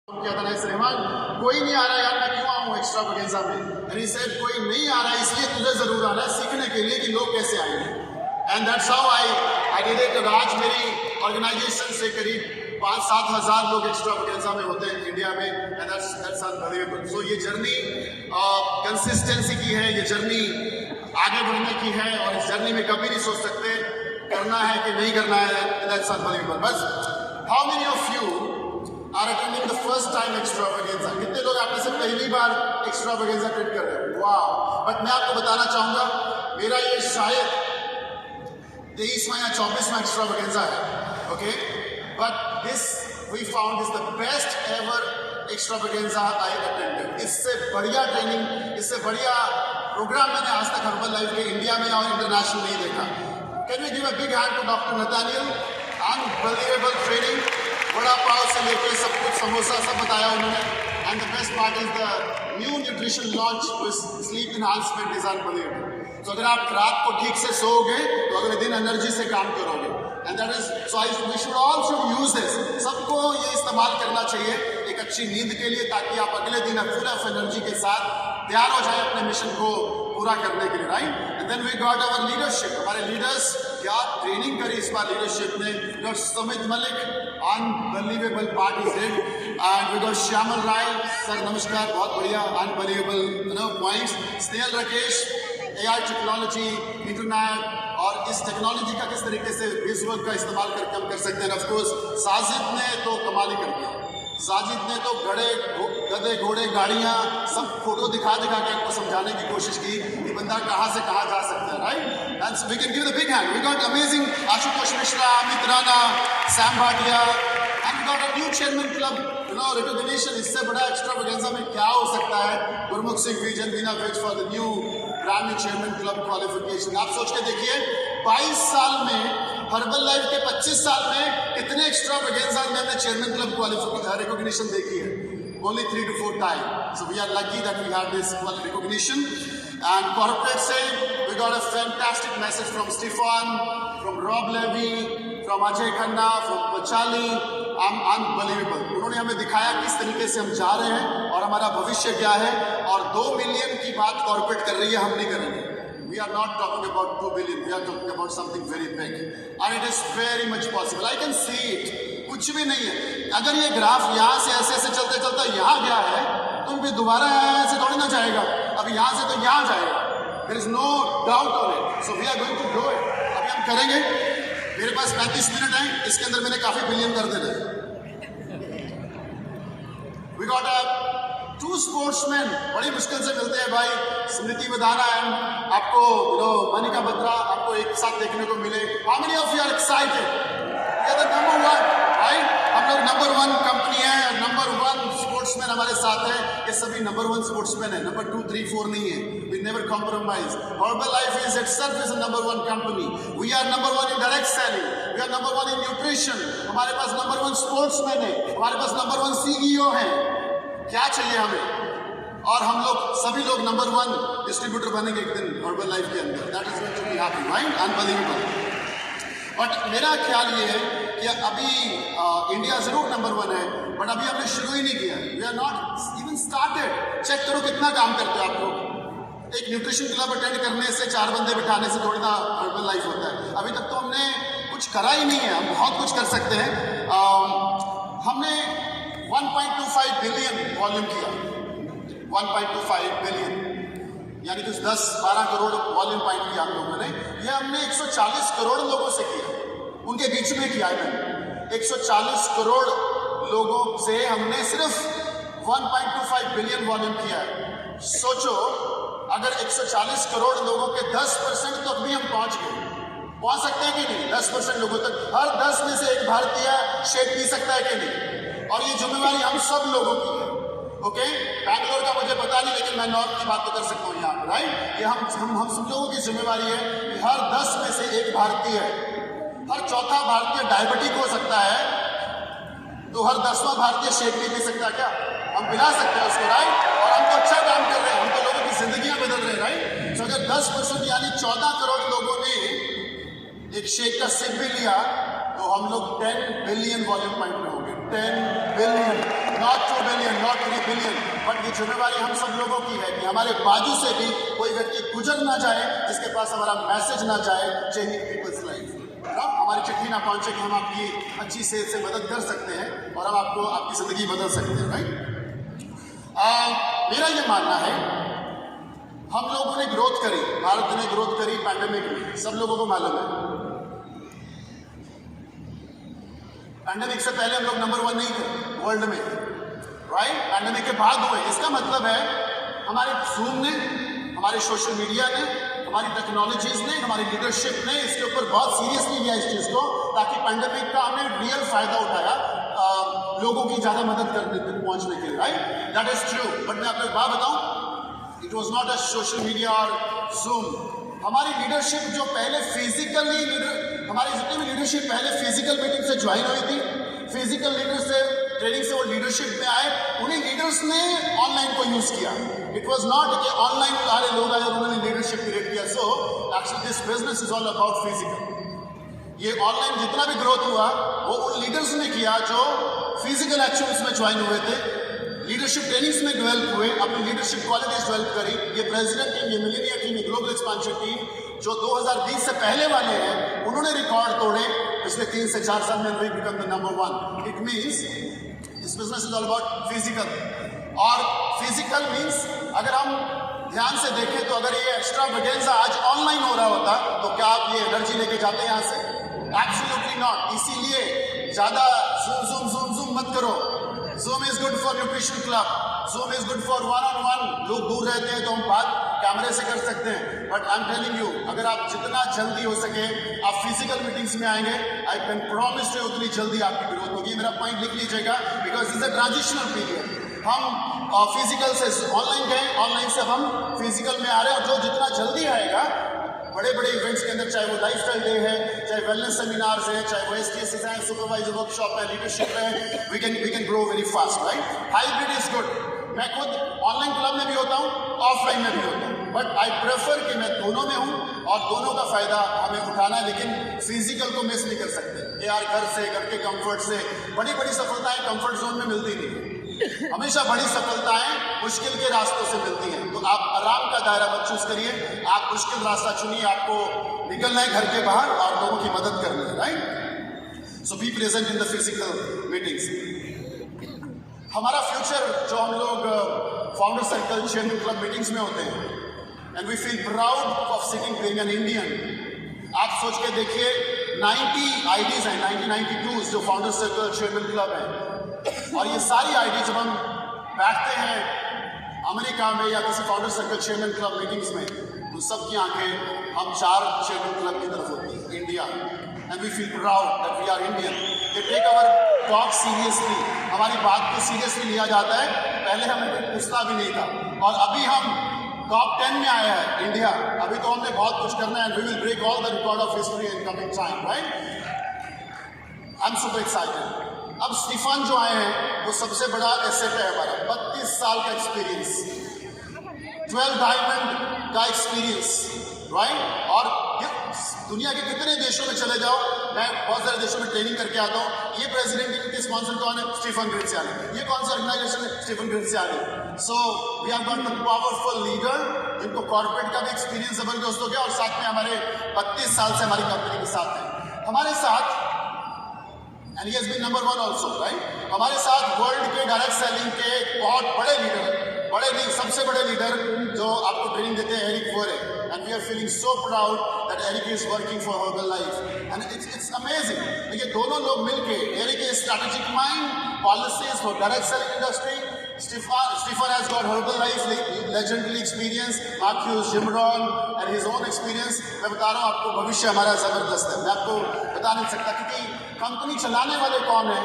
किया था रहमान, कोई नहीं आ रहा यार, मैं क्यों आऊँ एक्स्ट्रावेगेंजा में? एंड ही सेड कोई नहीं आ रहा है इसलिए तुझे जरूर आना है सीखने के लिए कि लोग कैसे आएंगे। And that's how I did it. आज मेरी ऑर्गेनाइजेशन से करीब 5-7 हज़ार लोग एक्स्ट्रावेगेंजा में होते हैं इंडिया में। And that's unbelievable. सो ये जर्नी कंसिस्टेंसी की है, ये जर्नी आगे बढ़ने की है, और इस जर्नी में कभी नहीं सोच सकते करना है कि नहीं करना है। That's unbelievable. बस how many of you are attending the first time extravaganza? कितने लोग आप में से पहली बार एक्स्ट्रावेगेंजा अटेंड कर रहे हैं? वाह! बट मैं आपको बताना चाहूंगा, मेरा ये शायद 23वां या 24वां एक्स्ट्रावेगेंजा है। Okay, but this we found is the best ever extravaganza I attended. इससे बढ़िया ट्रेनिंग, इससे बढ़िया प्रोग्राम मैंने आज तक हर्बल लाइफ के इंडिया में और इंटरनेशनल नहीं देखा। Can we give a big hand to doctor Nathaniel? Unbelievable training, बड़ा पाव से लेकर सब कुछ, समोसा सब बताया उन्होंने। And the best part is the new nutrition launch with sleep enhancement is unbelievable. तो अगर आप रात को ठीक से सोओगे तो अगले दिन एनर्जी से काम करोगे। And that is so we should all should use this. सबको ये इस्तेमाल करना चाहिए एक अच्छी नींद के लिए, ताकि आप अगले दिन फुल ऑफ एनर्जी के साथ तैयार हो जाए अपने मिशन को पूरा करने के लिए, right? And then we got our leadership. हमारे लीडर्स क्या ट्रेनिंग करी इस बार लीडरशिप ने। Doctor Sumit Malik, unbelievable part is did. And we got Shyamal Rai sir, नमस्कार, बहुत बढ़िया, unbelievable points. Snehal Rakesh, AI technology, internet, और इस टेक्नोलॉजी का किस तरीके से विजुअल का इस्तेमाल करके हम कर सकते हैं। ऑफ कोर्स साजिद ने तो कमाल ही कर दिया। साजिद ने तो गधे घोड़े गाड़ियाँ सब फोटो दिखा के आपको समझाने की कोशिश की कि बंदा कहाँ से कहाँ जा सकता है, right? And we can give the big hand. We got amazing Ashutosh Mishra, Amit Rana, Sam Bhatia, and we got a new chairman club, recognition. इससे बड़ा एक्स्ट्रावेगेंजा में क्या हो सकता है? Gurmukh Singh vision Veena Vij for the new brand new chairman club qualification. आप सोच के देखिए, 22 साल में, हर्बल लाइफ के 25 साल में कितने एक्स्ट्रावेगेंजा में हमने चेयरमैन क्लब रिकॉग्निशन देखी है? Only 3 to 4 times. So we are lucky that we have this recognition. And corporate say we got a fantastic message from Stefan, from Rob Levy, from Ajay Khanna, from Pachali. Unbelievable. उन्होंने हमें दिखाया किस तरीके से हम जा रहे हैं और हमारा भविष्य क्या है। और 2 मिलियन की बात कॉर्पोरेट कर रही है, हम नहीं करेंगे। We are not talking about 2 billion. We are talking about something very big, and it is very much possible. I can see it. कुछ भी नहीं है। अगर ये ग्राफ यहाँ से ऐसे ऐसे चलते चलते यहाँ गया है, तो फिर दोबारा ऐसे थोड़ी ना जाएगा। अब यहाँ से तो यहाँ जाएगा। There is no doubt on it. So we are going to do it. अभी हम करेंगे। मेरे पास 35 मिनट हैं, इसके अंदर मैंने काफी बिलियन कर देना है। We got a 2 sportsmen, बड़ी मुश्किल से मिलते हैं भाई, स्मृति वधाना एंड आपको मनिका बत्रा, आपको एक साथ देखने को मिले। How many of you are excited? We are the number 1, right? हम लोग नंबर 1 कंपनी है, नंबर 1 स्पोर्ट्समैन हमारे साथ है। ये सभी नंबर 1 स्पोर्ट्समैन है, नंबर 2, 3, 4 नहीं है। We never compromise. Herbal Life is itself is a number 1 company. We are number 1 in direct selling. We are number 1 in nutrition. हमारे पास नंबर 1 स्पोर्ट्समैन है, हमारे पास नंबर 1 CEO है। क्या चाहिए हमें? और हम लोग सभी लोग नंबर 1 डिस्ट्रीब्यूटर बनेंगे एक दिन हर्बल लाइफ के अंदर। That is going to be happening, right? Unbelievable. But मेरा ख्याल ये है कि अभी इंडिया जरूर नंबर 1 है, बट अभी हमने शुरू ही नहीं किया। We are not even started. Check करो कितना काम करते हो आप लोग। एक न्यूट्रिशन क्लब अटेंड करने से, 4 बंदे बिठाने से थोड़ी ना हर्बल लाइफ होता है। अभी तक तो हमने कुछ करा ही नहीं है। हम बहुत कुछ कर सकते हैं। हमने 1.25 बिलियन वॉल्यूम किया। 1.25 बिलियन यानी कुछ 10-12 करोड़ वॉल्यूम पॉइंट किया हम लोगों ने। ये हमने 140 करोड़ लोगों से किया, उनके बीच में किया है। 140 करोड़ लोगों से हमने सिर्फ 1.25 बिलियन वॉल्यूम किया है। सोचो, अगर 140 करोड़ लोगों के 10% तक भी हम पहुंच पहुंच सकते हैं कि नहीं? 10% लोगों तक, हर 10 में से एक भारतीय शेक पी सकता है कि नहीं? और ये जिम्मेवारी हम सब लोगों की है। ओके, बैंगलोर का मुझे पता नहीं, लेकिन मैं नॉर्थ की बात तो कर सकता हूँ यहाँ पर, राइट? ये हम सब लोगों की जिम्मेवारी है कि हर 10 में से एक भारतीय, हर चौथा भारतीय डायबिटिक हो सकता है, तो हर 10वां भारतीय शेक नहीं पी सकता क्या? हम पिला सकते हैं उसको, राइट? और हम तो अच्छा काम कर रहे हैं, हम तो लोगों की जिंदगियां बदल रहे हैं, राइट? तो अगर 10% यानी 14 करोड़ लोगों ने एक शेक का सिप भी लिया, तो हम लोग 10 बिलियन वॉल्यूम पॉइंट में होंगे। 10 billion. Not 2 billion, not 3 billion, but ये जिम्मेवारी हम सब लोगों की है कि हमारे बाजू से भी कोई व्यक्ति गुजर ना जाए जिसके पास हमारा मैसेज ना जाए, चेंजिंग पीपल्स लाइफ। हमारी चिट्ठी ना पहुंचे कि हम आपकी अच्छी सेहत से मदद कर सकते हैं और हम आपको आपकी जिंदगी बदल सकते हैं, राइट। मेरा ये मानना है, हम लोगों ने ग्रोथ करी, भारत ने ग्रोथ करी पैंडेमिक में, सब लोगों को मालूम है। पैंडेमिक से पहले हम लोग नंबर 1 नहीं थे वर्ल्ड में, राइट। पैंडेमिक के बाद हुए। इसका मतलब है हमारे जूम ने, हमारे सोशल मीडिया ने, हमारी टेक्नोलॉजीज ने, हमारी लीडरशिप ने इसके ऊपर बहुत सीरियसली लिया इस चीज को, ताकि पैंडेमिक का हमने रियल फायदा उठाया लोगों की ज्यादा मदद करने तक पहुंचने के लिए, right. That is true. But मैं आपको एक बात बताऊं, it was not a social media और जूम। हमारी लीडरशिप जो पहले फिजिकली हमारी जितनी भी लीडरशिप पहले फिजिकल मीटिंग से ज्वाइन हुई थी, फिजिकल लीडर से ट्रेनिंग से वो लीडरशिप में आए, उन्हीं लीडर्स ने ऑनलाइन को यूज किया। इट वाज नॉट कि ऑनलाइन सारे लोग आए और उन्होंने लीडरशिप क्रिएट किया। So actually this business is all about physical. ये ऑनलाइन जितना भी ग्रोथ हुआ वो उन लीडर्स ने किया जो फिजिकल एक्शंस में ज्वाइन हुए थे, लीडरशिप ट्रेनिंग्स में डेवलप हुए, अपनी लीडरशिप क्वालिटीज डेवलप करी। ये प्रेसिडेंट टीम, ये मिलेनियर टीम, ये ग्लोबल एक्सपेंशन टीम जो 2020 से पहले वाले हैं, उन्होंने रिकॉर्ड तोड़े पिछले 3 से 4 साल में। We become the number 1। It means this business is all about physical. और फिजिकल मीन्स अगर हम ध्यान से देखें तो अगर ये एक्स्ट्रावेगेंजा आज ऑनलाइन हो रहा होता तो क्या आप ये एनर्जी लेके जाते हैं यहाँ से? Absolutely not. इसीलिए ज्यादा जूम मत करो। Zoom is good for nutrition club. Zoom is good for one-on-one. लोग दूर रहते हैं तो हम बात कैमरे से कर सकते हैं। But I am telling you, अगर आप जितना जल्दी हो सके आप फिजिकल मीटिंग्स में आएंगे, आई कैन प्रॉमिस यू उतनी जल्दी आपकी ग्रोथ होगी। मेरा पॉइंट लिख लीजिएगा, because is a transitional period. हम फिजिकल से ऑनलाइन गए, ऑनलाइन से हम फिजिकल में आ रहे हैं, और जो जितना जल्दी आएगा बड़े बड़े इवेंट्स के अंदर, चाहे वो लाइफस्टाइल डे है, चाहे वेलनेस सेमिनार्स है, चाहे वो STS है, सुपरवाइजर वर्कशॉप है, लीडरशिप है, we can grow very fast, right. Hybrid is good. मैं खुद ऑनलाइन क्लब में भी होता हूँ, ऑफलाइन में भी होता हूँ, बट आई प्रेफर कि मैं दोनों में हूँ और दोनों का फायदा हमें उठाना है, लेकिन फिजिकल को मिस नहीं कर सकते। यार घर से, घर के कंफर्ट से बड़ी बड़ी सफलताएं कंफर्ट जोन में मिलती नहीं। हमेशा बड़ी सफलताएं मुश्किल के रास्तों से मिलती हैं। तो आप आराम का दायरा मत चूज करिए, आप मुश्किल रास्ता चुनिए। आपको निकलना है घर के बाहर और लोगों की मदद करनी है, right. So be present in the physical meetings. हमारा फ्यूचर जो हम लोग founder circle, chairman club meetings में होते हैं, and we feel proud of sitting being an Indian. आप सोच के देखिए 90 आईडीज हैं, 1992 जो फाउंडर सर्कल, चेयरमैन क्लब है, और ये सारी आईडी जब हम बैठते हैं अमेरिका में या किसी founder circle chairman club meetings में, तो सबकी आंखें हम 4 चेयरमैन क्लब की तरफ होती है, India, and we feel proud that we are Indian. They take our talk seriously, हमारी बात को सीरियसली लिया जाता है। पहले हमें कोई पूछता भी नहीं था, और अभी हम टॉप 10 में आया है इंडिया। अभी तो हमने बहुत कुछ करना है, and we will break all the record of history in coming time, right. I am super excited. अब स्टीफन जो आए हैं वो सबसे बड़ा एसेट है हमारा। 32 साल का एक्सपीरियंस, 12 डायमंड का एक्सपीरियंस, राइट। और दुनिया के कितने देशों में चले जाओ, मैं बहुत सारे देशों में ट्रेनिंग करके आता हूँ। ये प्रेसिडेंट के स्पॉन्सर कौन है? Stephen Gritsiani. ये कौन सा ऑर्गेनाइजेशन है? Stephen Gritsiani. So we have got the powerful leader जिनको कॉर्पोरेट का भी एक्सपीरियंस जबरदस्त हो गया, और साथ में हमारे 32 साल से हमारी कंपनी के साथ है। हमारे साथ, and he has been number 1 also, right. हमारे साथ वर्ल्ड के डायरेक्ट सेलिंग के बहुत बड़े लीडर, बड़े नहीं सबसे बड़े लीडर जो आपको ट्रेनिंग देते हैं, Eric Worre, and we are feeling so proud that Eric is working for Herbalife, and it's amazing. देखिए दोनों लोग मिलके, Eric is strategic mind, policies for direct selling industry, Stephen has got Herbalife legendary experience, Marcus, Jimron and his own experience. मैं बता रहा हूँ आपको, भविष्य हमारा जबरदस्त है। मैं आपको बता नहीं सकता क्योंकि कंपनी चलाने वाले कौन है।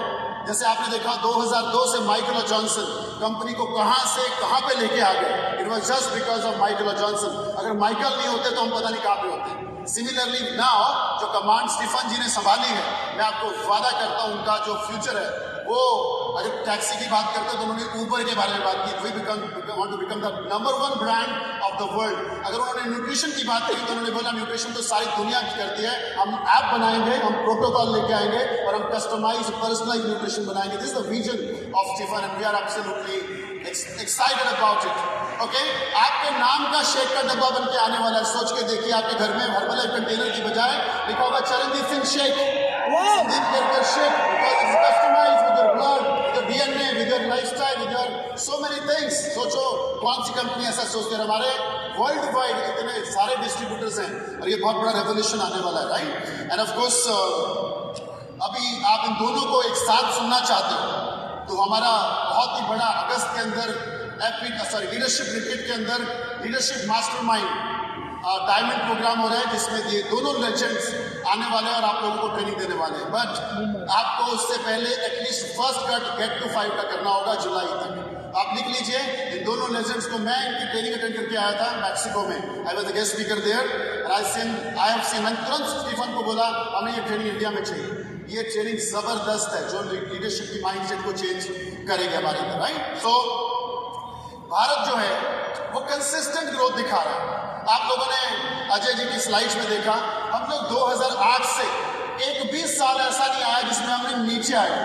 जैसे आपने देखा 2002 से माइकल और जॉनसन कंपनी को कहाँ से कहाँ पे लेके आ गए। It was just because of Michael और जॉनसन। अगर माइकल नहीं होते तो हम पता नहीं कहाँ पे होते। सिमिलरली नाउ जो कमांड स्टीफन जी ने संभाली है, मैं आपको वादा करता हूँ उनका जो फ्यूचर है वो अगर टैक्सी की बात करते हैं तो उन्होंने ऊबर के बारे में बात की, we want to become the number 1 brand of the world. अगर उन्होंने न्यूट्रिशन की बात की तो उन्होंने बोला न्यूट्रिशन तो सारी दुनिया की करती है, हम ऐप बनाएंगे, हम प्रोटोकॉल लेके आएंगे और हम कस्टमाइज पर्सनलाइज न्यूट्रिशन बनाएंगे। This is the vision of Stephen and we are absolutely excited about it. Okay, आपके नाम का शेक का डब्बा बन के आने वाला है। सोच के देखिए, आपके घर में हर्बल कंटेनर की बजाय लिखा होगा Charandeep Singh shake, Sandeep Kerkar shake, because it's customized with your blood, with your DNA, with your lifestyle, with your so many things। सोचो कौन सी कंपनी ऐसा सोचती है। हमारे वर्ल्ड वाइड इतने सारे डिस्ट्रीब्यूटर्स हैं और ये बहुत बड़ा रेवोल्यूशन आने वाला है, राइट। एंड ऑफ कोर्स अभी आप इन दोनों को एक साथ सुनना चाहते हो तो हमारा बहुत ही बड़ा अगस्त के अंदर लीडरशिप रिट्रीट के अंदर लीडरशिप मास्टरमाइंड डायमंड प्रोग्राम हो रहा है, जिसमें ये दोनों लेजेंड्स आने वाले हैं और आप लोगों को ट्रेनिंग देने वाले हैं। बट आपको उससे पहले at least first cut get to 5 का करना होगा जुलाई तक। आप लिख लीजिए इन दोनों लेजेंड्स को। मैं इनकी ट्रेनिंग अटेंड करके आया था मैक्सिको में, I was the guest speaker there. I have seen, मैंने तुरंत स्टीफन को बोला हमें ये ट्रेनिंग इंडिया में चाहिए। ये ट्रेनिंग जबरदस्त है जो लीडरशिप की माइंडसेट को चेंज करेगी हमारे अंदर, राइट। सो भारत जो है वो कंसिस्टेंट ग्रोथ दिखा रहा है। आप लोगों ने अजय जी की स्लाइड्स में देखा, हम लोग 2008 से एक भी साल ऐसा नहीं आया जिसमें हमने नीचे आए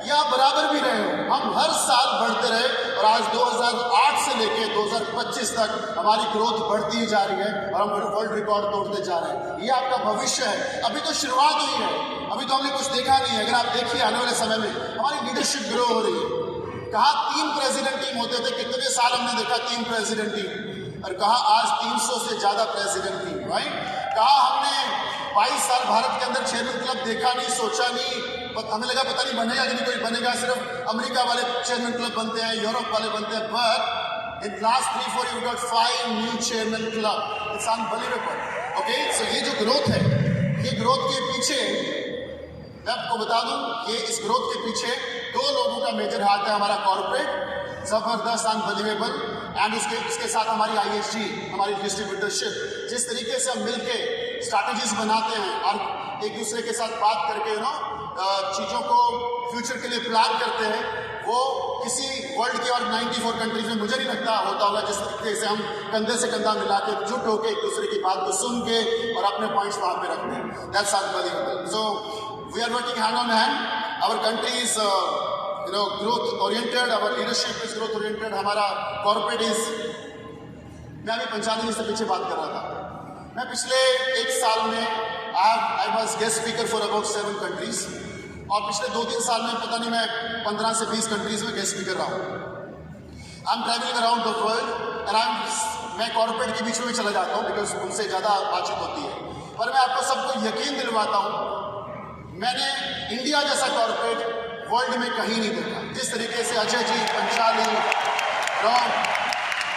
या बराबर भी रहे हो। हम हर साल बढ़ते रहे और आज 2008 से लेके 2025 तक हमारी ग्रोथ बढ़ती ही जा रही है और हम वर्ल्ड रिकॉर्ड तोड़ते जा रहे हैं। ये आपका भविष्य है। अभी तो शुरुआत हुई है, अभी तो हमने कुछ देखा नहीं है। अगर आप देखिए आने वाले समय में हमारी लीडरशिप ग्रो हो रही है। कहाँ 3 प्रेसिडेंट टीम होते थे, कितने साल हमने देखा 3 प्रेसिडेंट टीम, और कहा आज 300 से ज्यादा प्रेसिडेंट टीम, राइट। कहा हमने 22 साल भारत के अंदर चेयरमैन क्लब देखा नहीं, सोचा नहीं, हमें लगा पता नहीं बनेगा कि नहीं कोई बनेगा, सिर्फ अमेरिका वाले चेयरमैन क्लब बनते हैं, यूरोप वाले बनते हैं। But in last 3-4 you got 5 new chairman club, it's unbelievable. Okay, so ये जो ग्रोथ है, ये ग्रोथ के पीछे मैं आपको बता दूं, ये इस ग्रोथ के पीछे 2 लोगों का मेजर हाथ है। हमारा कॉर्पोरेट जबरदस्त अनबिलीवेबल, एंड उसके साथ हमारी ISG, हमारी डिस्ट्रीब्यूटरशिप, जिस तरीके से हम मिलके स्ट्रैटेजीज बनाते हैं और एक दूसरे के साथ बात करके चीज़ों को फ्यूचर के लिए प्लान करते हैं, वो किसी वर्ल्ड के और 94 कंट्रीज में मुझे नहीं लगता होता होगा। जिस तरीके से हम कंधे से कंधा मिला के जुट होकर एक दूसरे की बात को सुन के और अपने पॉइंट्स वहाँ पे रखते हैं। That's unbelievable. So we are working hand on hand. Our country is growth oriented, our leadership is growth oriented, हमारा कॉर्पोरेट इज। मैं अभी 95 से पीछे बात कर रहा था। मैं पिछले 1 साल में I was guest speaker for about 7 countries, और पिछले 2-3 साल में पता नहीं मैं 15 से 20 कंट्रीज में गेस्ट स्पीकर रहा हूँ। I am travelling around the world and मैं कॉर्पोरेट के बीच में चला जाता हूँ बिकॉज उनसे ज़्यादा बातचीत होती है। पर मैं आपको सबको यकीन दिलवाता हूँ, मैंने इंडिया जैसा कॉर्पोरेट वर्ल्ड में कहीं नहीं देखा। जिस तरीके से अजय जी, पंचाली,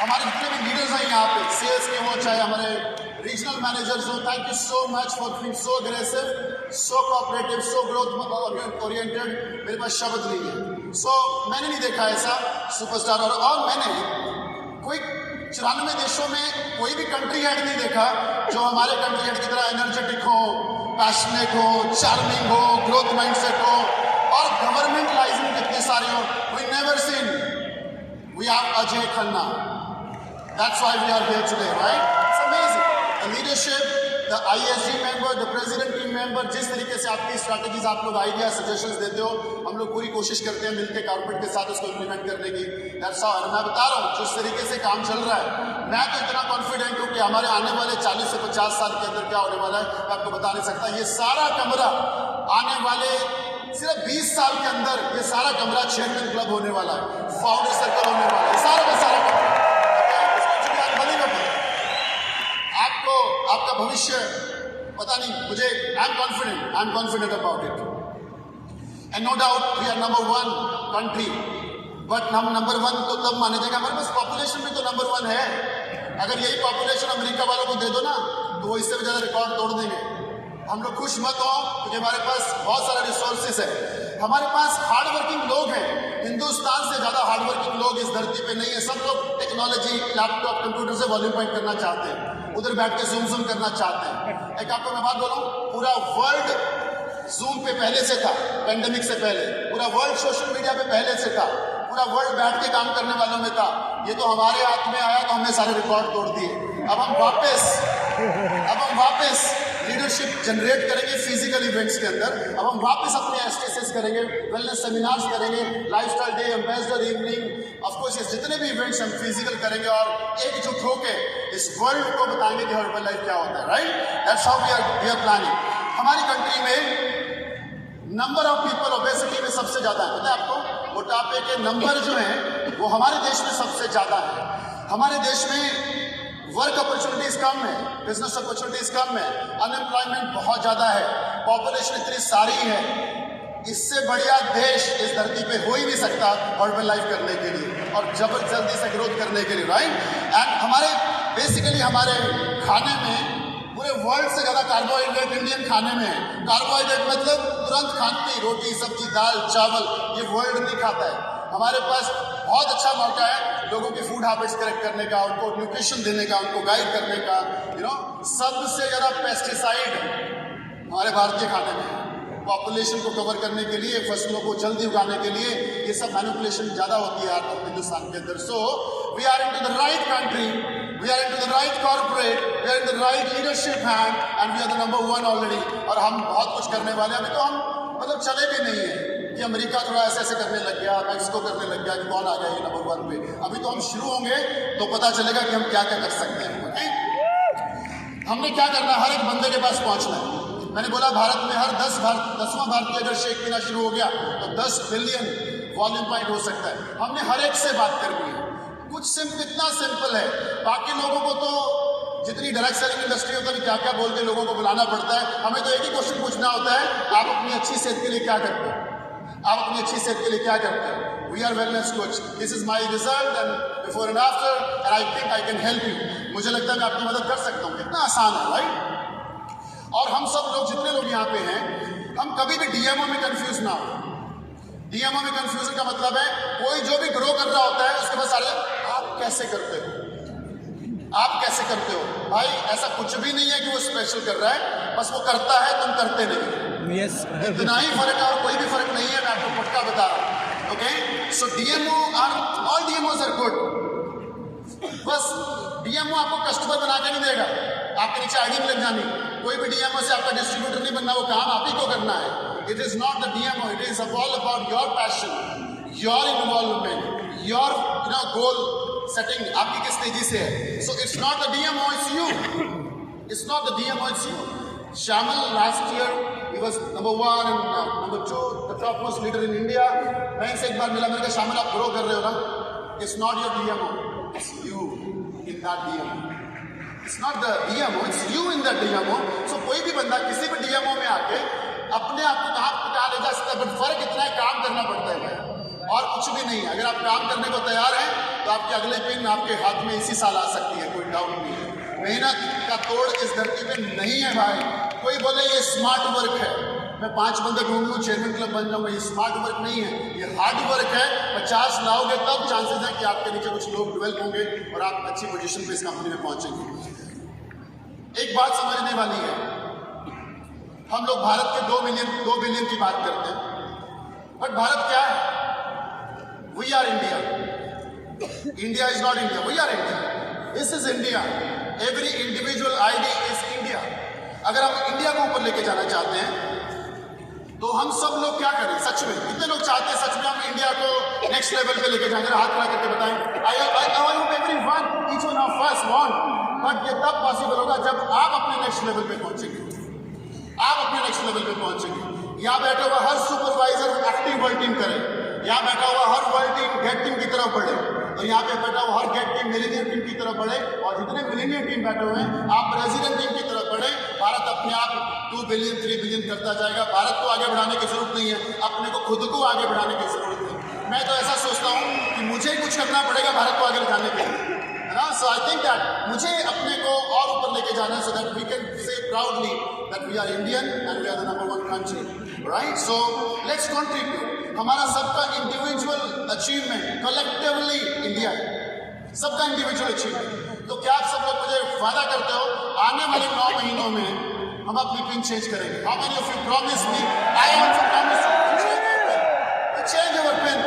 हमारे जितने भी लीडर्स हैं यहाँ पे, सेल्स के हो चाहे हमारे रीजनल मैनेजर्स हो, thank you so much for being so aggressive, so cooperative, so growth oriented. मेरे पास शब्द नहीं है। सो मैंने नहीं देखा ऐसा सुपरस्टार, और मैंने कोई 94 देशों में कोई भी कंट्री हेड नहीं देखा जो हमारे कंट्री हेड की तरह एनर्जेटिक हो, पैशनेट हो, चार्मिंग हो, ग्रोथ माइंडसेट हो, और गवर्नमेंट लाइसेंस कितने सारे हो। We never seen, we are Ajay Khanna, that's why we are here today, right. It's amazing the leadership, the ISG member, the president team member, जिस तरीके से आपकी स्ट्रैटेजीज, आप लोग आइडिया सजेशंस देते हो, हम लोग पूरी कोशिश करते हैं मिलकर कॉर्पोरेट के साथ उसको इम्प्लीमेंट करने की। That's all. मैं बता रहा हूँ जिस तरीके से काम चल रहा है, मैं तो इतना कॉन्फिडेंट हूँ कि हमारे आने वाले 40 से 50 साल के अंदर क्या होने वाला है मैं आपको बता नहीं सकता। ये सारा कमरा आने वाले सिर्फ 20 साल के अंदर, ये सारा कमरा चेयरमैन क्लब होने वाला है, फाउंडर सर्कल होने वाला है, सारा का सारा कमरा। आपको आपका भविष्य पता नहीं, मुझे I am confident about it. And no doubt we are number 1 country, but हम नंबर 1 तो तब माने जाएंगे, हमारे पास पॉपुलेशन भी तो नंबर 1 है। अगर यही पॉपुलेशन अमेरिका वालों को दे दो ना तो वो इससे भी ज़्यादा रिकॉर्ड तोड़ देंगे। हम लोग खुश मत हो क्योंकि हमारे पास बहुत सारा रिसोर्सेस है, हमारे पास हार्ड वर्किंग लोग हैं। हिंदुस्तान से ज़्यादा हार्ड वर्किंग लोग इस धरती पे नहीं है। सब लोग टेक्नोलॉजी, लैपटॉप, कंप्यूटर से वॉल्यूम पॉइंट करना चाहते हैं, उधर बैठ के जूम करना चाहते हैं। एक आपको मैं बात बोलूं, पूरा वर्ल्ड जूम पे पहले से था, पेंडेमिक से पहले पूरा वर्ल्ड सोशल मीडिया पे पहले से था, पूरा वर्ल्ड बैठ के काम करने वालों में था। ये तो हमारे हाथ में आया तो हमने सारे रिकॉर्ड तोड़ दिए। अब हम वापस लीडरशिप जनरेट करेंगे फिजिकल इवेंट्स के अंदर। अब हम वापस अपने एसटीएसएस करेंगे, वेलनेस सेमिनार्स करेंगे, lifestyle day, ambassador evening, of course ये जितने भी इवेंट्स हम फिजिकल करेंगे और एकजुट होकर इस वर्ल्ड को बताएंगे कि हर्बल लाइफ क्या होता है। Right, that's how we are planning. हमारी कंट्री में नंबर ऑफ पीपल ओबेसिटी में सबसे ज्यादा है, पता है आपको? मोटापे के नंबर जो हैं वो हमारे देश में सबसे ज्यादा है। हमारे देश में वर्क अपॉर्चुनिटीज कम है, बिजनेस अपॉर्चुनिटीज कम है, अनएम्प्लॉयमेंट बहुत ज्यादा है, पॉपुलेशन इतनी सारी है। इससे बढ़िया देश इस धरती पे हो ही नहीं सकता हर्बल लाइफ करने के लिए और जल्दी से ग्रोथ करने के लिए। राइट, एंड हमारे बेसिकली हमारे खाने में पूरे वर्ल्ड से ज्यादा कार्बोहाइड्रेट इंडियन खाने में है। कार्बोहाइड्रेट मतलब तुरंत खाती रोटी, सब्जी, दाल, चावल, ये वर्ल्ड नहीं खाता है। हमारे पास बहुत अच्छा मौका है लोगों की फूड हैबिट्स करेक्ट करने का, उनको न्यूट्रिशन देने का, उनको गाइड करने का। सबसे ज्यादा पेस्टिसाइड हमारे भारतीय खाने में है। पॉपुलेशन को कवर करने के लिए, फसलों को जल्दी उगाने के लिए ये सब मैनिपुलेशन ज्यादा होती है हिंदुस्तान के अंदर। So we are into the right country, we are into the right corporate, we are in the right leadership hand and we are the number one already। और हम बहुत कुछ करने वाले हैं। अभी तो हम मतलब चले भी नहीं है कि अमेरिका थोड़ा ऐसे ऐसे करने लग गया, मैक्सिको करने लग गया कि कौन आ गया ये नंबर 1 पे। अभी तो हम शुरू होंगे तो पता चलेगा कि हम क्या क्या कर सकते हैं। हमने क्या करना है, हर एक बंदे के पास पहुंचना है। मैंने बोला भारत में हर 10वां भारतीय अगर शेक पीना शुरू हो गया तो 10 बिलियन वॉल्यूम पॉइंट हो सकता है। हमने हर एक से बात करनी है। कुछ इतना सिंपल है। बाकी लोगों को तो जितनी डायरेक्ट सेलिंग इंडस्ट्री होता है क्या क्या बोल के लोगों को बुलाना पड़ता है। हमें तो एक ही क्वेश्चन पूछना होता है, आप अपनी अच्छी सेहत के लिए क्या करते हो? आप अपनी अच्छी सेहत के लिए क्या करते हो? We are wellness coach, this is my result and before and after and I think I can help you. मुझे लगता है मैं आपकी मदद कर सकता हूँ। कितना आसान है, राइट? और हम सब लोग जितने लोग यहाँ पे हैं, हम कभी भी डीएमओ में कंफ्यूज ना हो। डीएमओ में कंफ्यूजन का मतलब है कोई जो भी ग्रो कर रहा होता है उसके बाद सारे आप कैसे करते हो, आप कैसे करते हो। भाई ऐसा कुछ भी नहीं है कि वो स्पेशल कर रहा है, बस वो करता है, तुम करते नहीं। यस, इतना ही फर्क है और कोई भी फर्क नहीं है। मैं आपको पक्का बता रहा हूँ। Okay, so DMO all DMOs are good. बस डीएमओ आपको कस्टमर बना के नहीं देगा, आपके नीचे आईडी में लग जानी। कोई भी डीएमओ से आपका डिस्ट्रीब्यूटर नहीं बनना, वो काम आप ही को करना है। It is not the DMO, it is all about your passion, your involvement, your goal setting, आपकी किस तेजी से है। So it's not the DMO, it's you. It's not the DMO, it's you. Shamal last year he was number 1 and number 2, the topmost leader in India. मैं इनसे एक बार मिला, मैंने कहा शामिल आप ग्रो कर रहे हो ना, it's not your DMO, it's you in that DMO. It's not the DMO, it's you in that DMO. So कोई भी बंदा किसी भी DMO में आके अपने आप को कहाँ ले जा सकता है, बट फर्क इतना है काम करना पड़ता है भाई, और कुछ भी नहीं है। अगर आप काम करने को तैयार हैं तो आपके अगले पिन आपके हाथ में इसी साल आ सकती है, कोई डाउट नहीं है। मेहनत का तोड़ इस धरती पे नहीं है भाई। कोई बोले ये स्मार्ट वर्क है, मैं 5 बंदे ढूंढ लूँ, चेयरमैन क्लब बन जाऊंगा, ये स्मार्ट वर्क नहीं है, ये हार्ड वर्क है। 50 लाओगे तब चांसेस है कि आपके नीचे कुछ लोग डेवलप होंगे और आप अच्छी पोजीशन पे इस कंपनी में पहुंचेंगे। एक बात समझने वाली है, हम लोग भारत के 2 बिलियन की बात करते हैं, बट भारत क्या है? We are India. India is not India, we are India. This is India. Every individual ID is India. अगर हम इंडिया को ऊपर लेके जाना चाहते हैं तो हम सब लोग क्या करें? सच में कितने लोग चाहते हैं सच में हम इंडिया को नेक्स्ट लेवल पे लेके जाएंगे? हाथ खड़ा करके बताएं। I hope everyone, each one of us want, but ये तब पॉसिबल होगा जब आप अपने नेक्स्ट लेवल पे पहुंचेंगे। आप अपने नेक्स्ट लेवल पे पहुंचेंगे। यहाँ बैठा हुआ हर सुपरवाइजर एक्टिव वर्ल्ड टीम करे, यहाँ बैठा हुआ हर वर्ल्ड टीम गेट टीम की तरफ बढ़े, और यहाँ पे बैठा हुआ हर गेट टीम मिलीनियर टीम की तरफ बढ़े, और जितने मिलीनियर टीम बैठे हुए हैं आप प्रेसिडेंट टीम की तरफ बढ़े। भारत अपने आप 2 बिलियन 3 बिलियन करता जाएगा। भारत को आगे बढ़ाने की जरूरत नहीं है, अपने को खुद को आगे बढ़ाने की जरूरत है। मैं तो ऐसा सोचता हूँ कि मुझे कुछ करना पड़ेगा भारत को आगे बढ़ाने के लिए, है ना। सो आई थिंक दैट मुझे अपने को और ऊपर लेके जाना है, so that we can say proudly that we are Indian and we are the number 1 country, right? So let's contribute. हमारा सबका इंडिविजुअल अचीवमेंट कलेक्टिवली इंडिया है, सबका इंडिविजुअल अचीवमेंट। तो क्या आप सब लोग मुझे वादा करते हो आने वाले 9 महीनों में हम अपनी पिन चेंज करेंगे। How many of you promise me? I also promise to change your pin.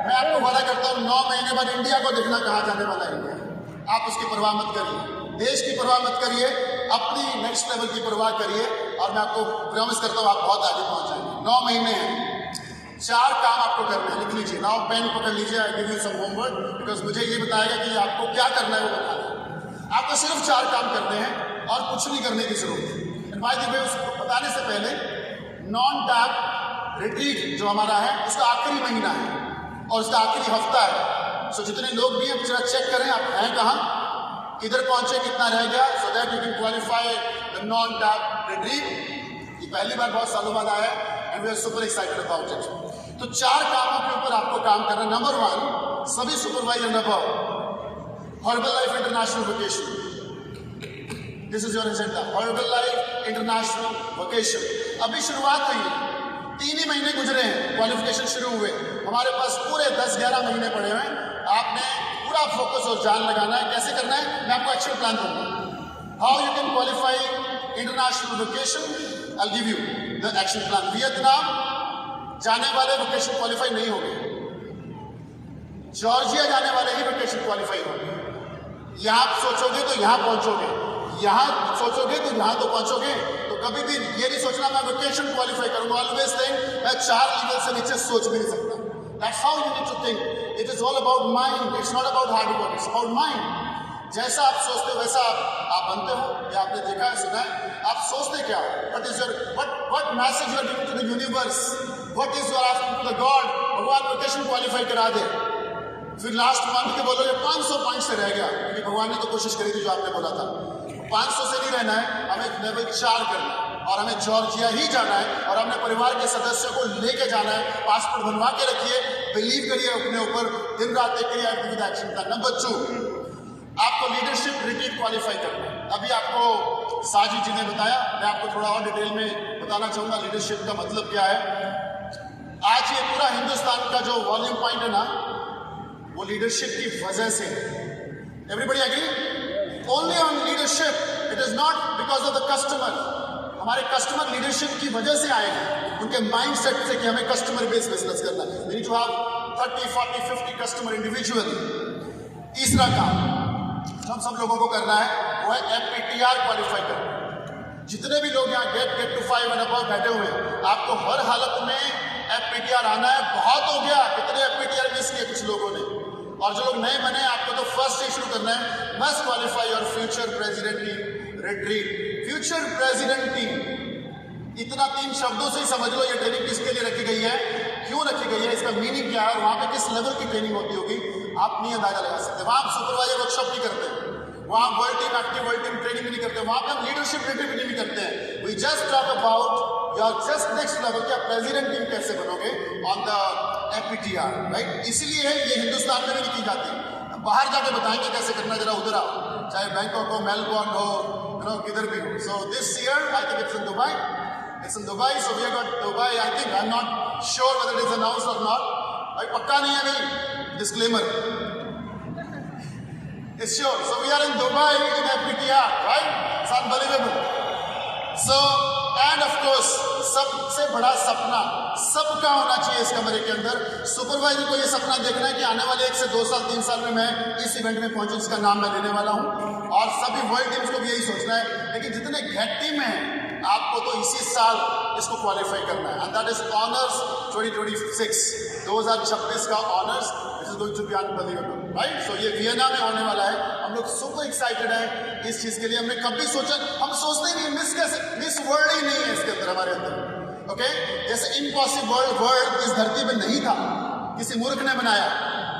मैं आपको वादा करता हूँ 9 महीने बाद इंडिया को देखना कहाँ जाने वाला है इंडिया। आप उसकी परवाह मत करिए, देश की परवाह मत करिए, अपनी नेक्स्ट लेवल की परवाह करिए और मैं आपको प्रॉमिस करता हूँ आप बहुत आगे पहुंच जाएंगे। 9 महीने हैं, 4 काम आपको करने हैं, लिख लीजिए। नाउ पेन पकड़ लीजिए, I give you some homework because मुझे ये बताएगा कि आपको क्या करना है वो बताना। आपको सिर्फ 4 काम करने हैं और कुछ नहीं करने की जरूरत है। बाय द वे उसको बताने से पहले नॉन टैप रिट्रीट जो हमारा है उसका आखिरी महीना है और उसका आखिरी हफ्ता है। सो जितने लोग भी हैं जरा चेक करें आप हैं कहाँ, किधर पहुंचे, कितना रह गया, so that you can qualify the non tap retreat. ये पहली बार बहुत सालों बाद आया है and we are super excited about it. तो 4 कामों के ऊपर आपको काम करना। नंबर 1, सभी supervisor above, Herbalife international vacation, this is your agenda. Herbalife international vacation अभी शुरुआत हुई है, 3 ही महीने गुजरे हैं, क्वालिफिकेशन शुरू हुए, हमारे पास पूरे 10-11 महीने पड़े हुए हैं। आपने पूरा फोकस और जान लगाना है। कैसे करना है मैं आपको एक्शन प्लान दूंगा। How you can qualify international vacation, I will give you the action plan. Vietnam जाने वाले वोकेशन क्वालिफाई नहीं होंगे, जॉर्जिया जाने वाले ही वोकेशन क्वालिफाई होंगे। यहां आप सोचोगे तो यहां पहुंचोगे, यहां सोचोगे तो यहां तो पहुंचोगे। तो कभी भी ये नहीं सोचना मैं वोकेशन क्वालिफाई करूंगा। ऑलवेज थिंक मैं 4 लेवल से नीचे सोच भी नहीं सकता। That's how you need to think. It is all about mind. It's not about hard work. It's about mind. जैसा आप सोचते हो वैसा आप बनते हो। ये आपने देखा है, सुना है। आप सोचते क्या हो? What message you are giving to the universe? What is you are asking to the God? भगवान वोकेशन क्वालिफाई करा दे। फिर लास्ट मंथ के बोलोगे 500 पॉइंट से रह गया, क्योंकि भगवान ने तो कोशिश करी थी जो आपने बोला था। 500 से नहीं रहना है, हमें लेवल 4 करना है और हमें जॉर्जिया ही जाना है और हमने परिवार के सदस्यों को लेके जाना है। पासपोर्ट बनवा के रखिए, बिलीव करिए अपने ऊपर, दिन रात एक करिए एक्शन का। नंबर 2, आपको लीडरशिप रिट्रीट क्वालिफाई करना है। अभी आपको साजिद जी ने बताया, मैं आपको थोड़ा और डिटेल में बताना चाहूंगा लीडरशिप का मतलब क्या है। आज ये पूरा हिंदुस्तान का जो वॉल्यूम पॉइंट है ना, वो लीडरशिप की वजह से है। Everybody agree? Only on leadership, it is not because of the customer. हमारे कस्टमर लीडरशिप की वजह से आए हैं, उनके माइंडसेट से कि हमें कस्टमर बेस्ड बिजनेस करना है। We need to have 30, 40, 50 customer individually. तीसरा काम जो हम सब लोगों को करना है वो है FPTR क्वालिफाई करना। जितने भी लोग यहाँ गेट टू 5 एंड अबव बैठे हुए हैं, आपको हर हालत में FPTR आना है। बहुत हो गया, कितने FPTR मिस किए कुछ लोगों ने, और जो लोग नए बने आपको तो फर्स्ट से शुरू करना है। Must qualify your future president team retreat. Future president team, इतना 3 शब्दों से ही समझ लो ये ट्रेनिंग किसके लिए रखी गई है, क्यों रखी गई है, इसका मीनिंग क्या है और वहां पे किस लेवल की ट्रेनिंग होती होगी, आप नहीं अंदाजा लगा सकते। वहां आप सुपरवाइजर वर्कशॉप नहीं करते, वहां world team active world team training भी नहीं करते, वहां पे हम लीडरशिप ट्रेनिंग भी नहीं करते हैं। We just talk about your just next level, क्या प्रेसिडेंट टीम कैसे बनोगे ऑन द FPTR, राइट। इसीलिए ये हिंदुस्तान में भी नहीं की जाती, बाहर जाके बताएंगे कैसे करना, जरा उधर आओ, चाहे बैंकॉक हो, मेलबोर्न हो, किधर भी हो। So this year I think it's in Dubai, so we have got Dubai. I think I'm not sure whether it is announced or not. भाई पक्का नहीं है, नहीं, disclaimer. It's sure. So we are in Dubai in FPTR, right? It's unbelievable. So and of course सबसे बड़ा सपना सबका होना चाहिए इस कमरे के अंदर। सुपरवाइजर को ये सपना देखना है कि आने वाले 1 से 2 साल 3 साल में मैं इस इवेंट में पहुंचूं जिसका नाम मैं लेने वाला हूं, और सभी वर्ल्ड टीम्स को भी यही सोचना है। लेकिन जितने घेट टीम में हैं आपको तो इसी साल इसको क्वालिफाई करना है, एंड दैट इज ऑनर्स 2026, 2026 का honours. This is going to be unbelievable, right. So ये वियना में होने वाला है, हम लोग सुपर एक्साइटेड है इस चीज के लिए। हमने कभी सोचा, हम सोचते नहीं, मिस वर्ल्ड ही नहीं है इसके अंदर, हमारे अंदर, ओके। जैसे इम्पॉसिबल वर्ल्ड इस धरती में नहीं था, किसी मूर्ख ने बनाया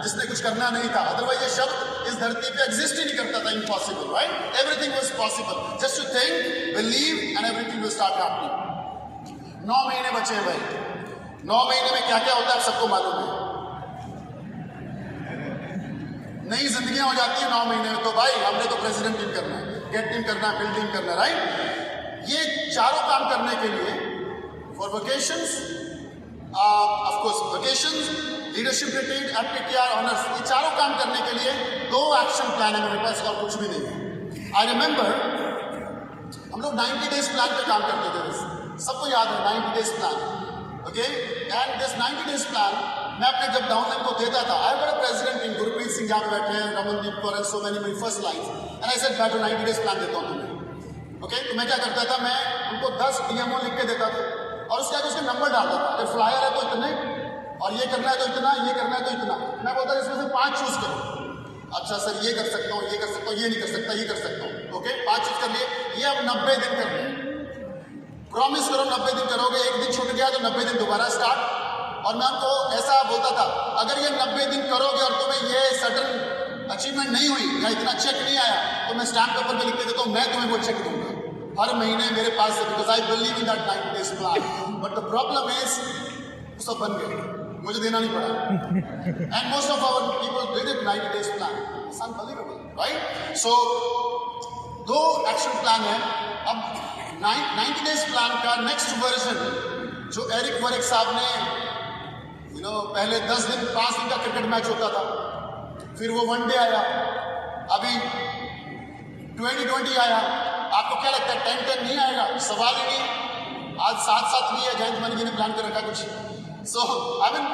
जिसने कुछ करना नहीं था, अदरवाइज ये शब्द इस धरती पे एग्जिस्ट ही नहीं करता था। Impossible, right. Everything was possible, just to think, believe and everything will start happening. 9 महीने बचे हैं भाई। 9 महीने में क्या क्या होता है आप सबको मालूम है। नई जिंदगियां हो जाती है 9 महीने में। तो भाई हमने तो प्रेसिडेंट टीम करना है, गेट टीम करना है, बिल्ड टीम करना है, राइट। ये चारों काम करने के लिए for vacations, of course vacations, leadership retreat, FPTR honours, ये चारों काम करने के लिए 2 एक्शन प्लान है मेरे पास और कुछ भी नहीं है। आई रिमेंबर हम हम लोग 90 डेज प्लान पे काम करते थे, सबको याद है 90 days plan, okay. And this 90 days plan मैं अपने जब डाउनलाइन को देता था, आई बड़ा प्रेसिडेंट इन गुरप्रीत सिंह यहाँ पे बैठे हैं, Ramandeep Kaur and so many my first line, and I said बैठो 90 डेज प्लान देता हूँ तुम्हें, ओके। तो मैं क्या करता था, मैं उनको 10 DMO लिख के देता था और उसके आगे उसके नंबर डालता था, अगर फ्लायर है तो इतने, और ये करना है तो इतना, ये करना है तो इतना। मैं बोलता इसमें से 5 चूज करो, अच्छा सर ये कर सकता हूँ, ये कर सकता हूँ, ये नहीं कर सकता, ये कर सकता हूँ, ओके। 5 चूज कर लिए, ये अब 90 दिन कर लिए, प्रॉमिस करो 90 दिन करोगे, एक दिन छूट गया तो 90 दिन दोबारा स्टार्ट। और मैं उनको ऐसा बोलता था, अगर ये 90 दिन करोगे और तुम्हें ये सर्टन अचीवमेंट नहीं हुई या इतना चेक नहीं आया तो मैं स्टैम्प पेपर पे लिख के देता हूँ, मैं तुम्हें वो चेक दूंगा हर महीने मेरे पास से, because I believe in that 90 days plan. But the problem is सब बन गए, मुझे देना नहीं पड़ा, and most of our people did it 90 days plan, it's unbelievable, right. So 2 action plan है। अब 90 डेज प्लान का नेक्स्ट वर्जन जो एरिक वरिक साहब ने पहले 10 दिन 5 दिन का क्रिकेट मैच होता था, फिर वो वनडे आया, अभी 2020 आया। आपको क्या लगता है 10-10 नहीं आएगा? सवाल ही नहीं। आज 7-7 भी है, जयंत मानी जी ने प्लान कर रखा कुछ। सो आई मीन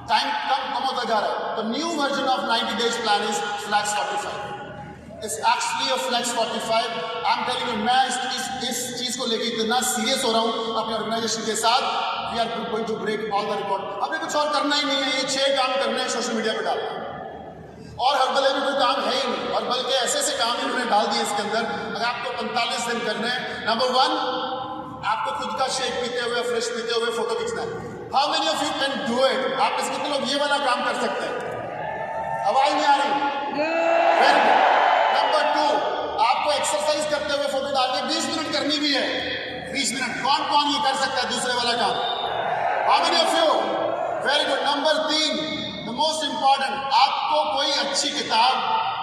टाइम कम होता जा रहा है। तो new version of 90 days plan is flex 45। It's actually a flex 45। I am telling you, मैं इस चीज को लेकर इतना सीरियस हो रहा हूँ अपने ऑर्गेनाइजेशन के साथ। We are going to break all the record. हमें कुछ और करना ही नहीं है, ये 6 काम करने हैं, सोशल मीडिया पे डालना, और हर्बल में कोई काम है ही नहीं, और बल्कि ऐसे ऐसे काम इन्होंने डाल दिए इसके अंदर। अगर आपको 45 दिन करने हैं, नंबर 1 आपको खुद का शेक पीते हुए, फ्रेश पीते हुए फोटो खींचना है। How many of you can do it? आप में से कितने लोग ये वाला काम कर सकते हैं? आवाज नहीं आ रही? Very good. नंबर 2 आपको एक्सरसाइज करते हुए फोटो डालनी, 20 मिनट करनी भी है, 20 मिनट। कौन कौन ये कर सकता है दूसरे वाला काम? How many of you? Very good. Number 3 the most important, आपको कोई अच्छी किताब,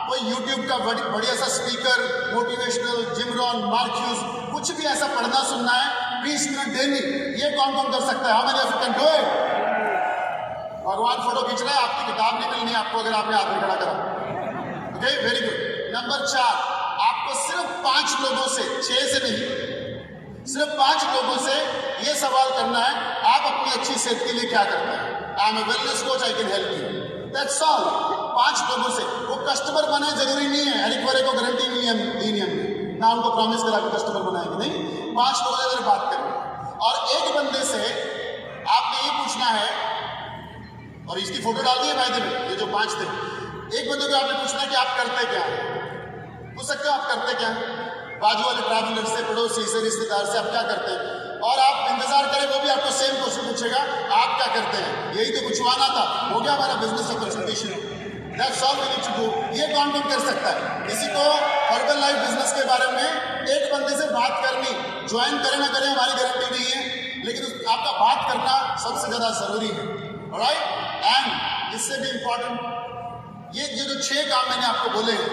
कोई यूट्यूब का बढ़िया सा speaker, motivational, Jim Rohn, mark huge, कुछ भी ऐसा पढ़ना सुनना है 20 मिनट डेली। ये कौन कौन कर सकता है? How many of you can do it? भगवान फोटो खींच रहा है, आपकी किताब नहीं मिलनी आपको अगर आपने हाथ में खड़ा करा, ओके। Very good. नंबर 4 आपको सिर्फ 5 लोगों से, 6 से नहीं, सिर्फ 5 लोगों से ये सवाल करना है, आप अपनी अच्छी सेहत के लिए क्या करते हैं? I am a wellness coach, I can help you, that's all. 5 लोगों से। वो कस्टमर बने जरूरी नहीं है, एरिक वरिक को गारंटी नहीं है दी नहीं हमने, ना उनको प्रॉमिस करा कि कस्टमर बनाएंगे, नहीं। 5 लोगों से अगर बात करें और एक बंदे से आपने ये पूछना है, और इसकी फोटो डाल दी है भाई में, ये जो 5 थे, एक बंदे को आपने पूछना है कि आप करते क्या हैं। पूछ सकते हो आप करते क्या हैं, बाजू वाले ट्रैवलर से, पड़ोसी से, रिश्तेदार से, आप क्या करते हैं? और आप इंतजार करें, वो भी आपको सेम क्वेश्चन पूछेगा, आप क्या करते हैं? यही तो पूछवाना था, हो गया हमारा बिजनेस का presentation. That's all we need to do. ये कौन कौन कर सकता है? किसी को हर्बल लाइफ बिजनेस के बारे में एक बंदे से बात करनी, ज्वाइन करें ना करें हमारी गारंटी नहीं है, लेकिन आपका बात करना सबसे ज्यादा जरूरी है, राइट। एंड इससे भी इंपॉर्टेंट, ये जो 6 काम मैंने आपको बोले हैं,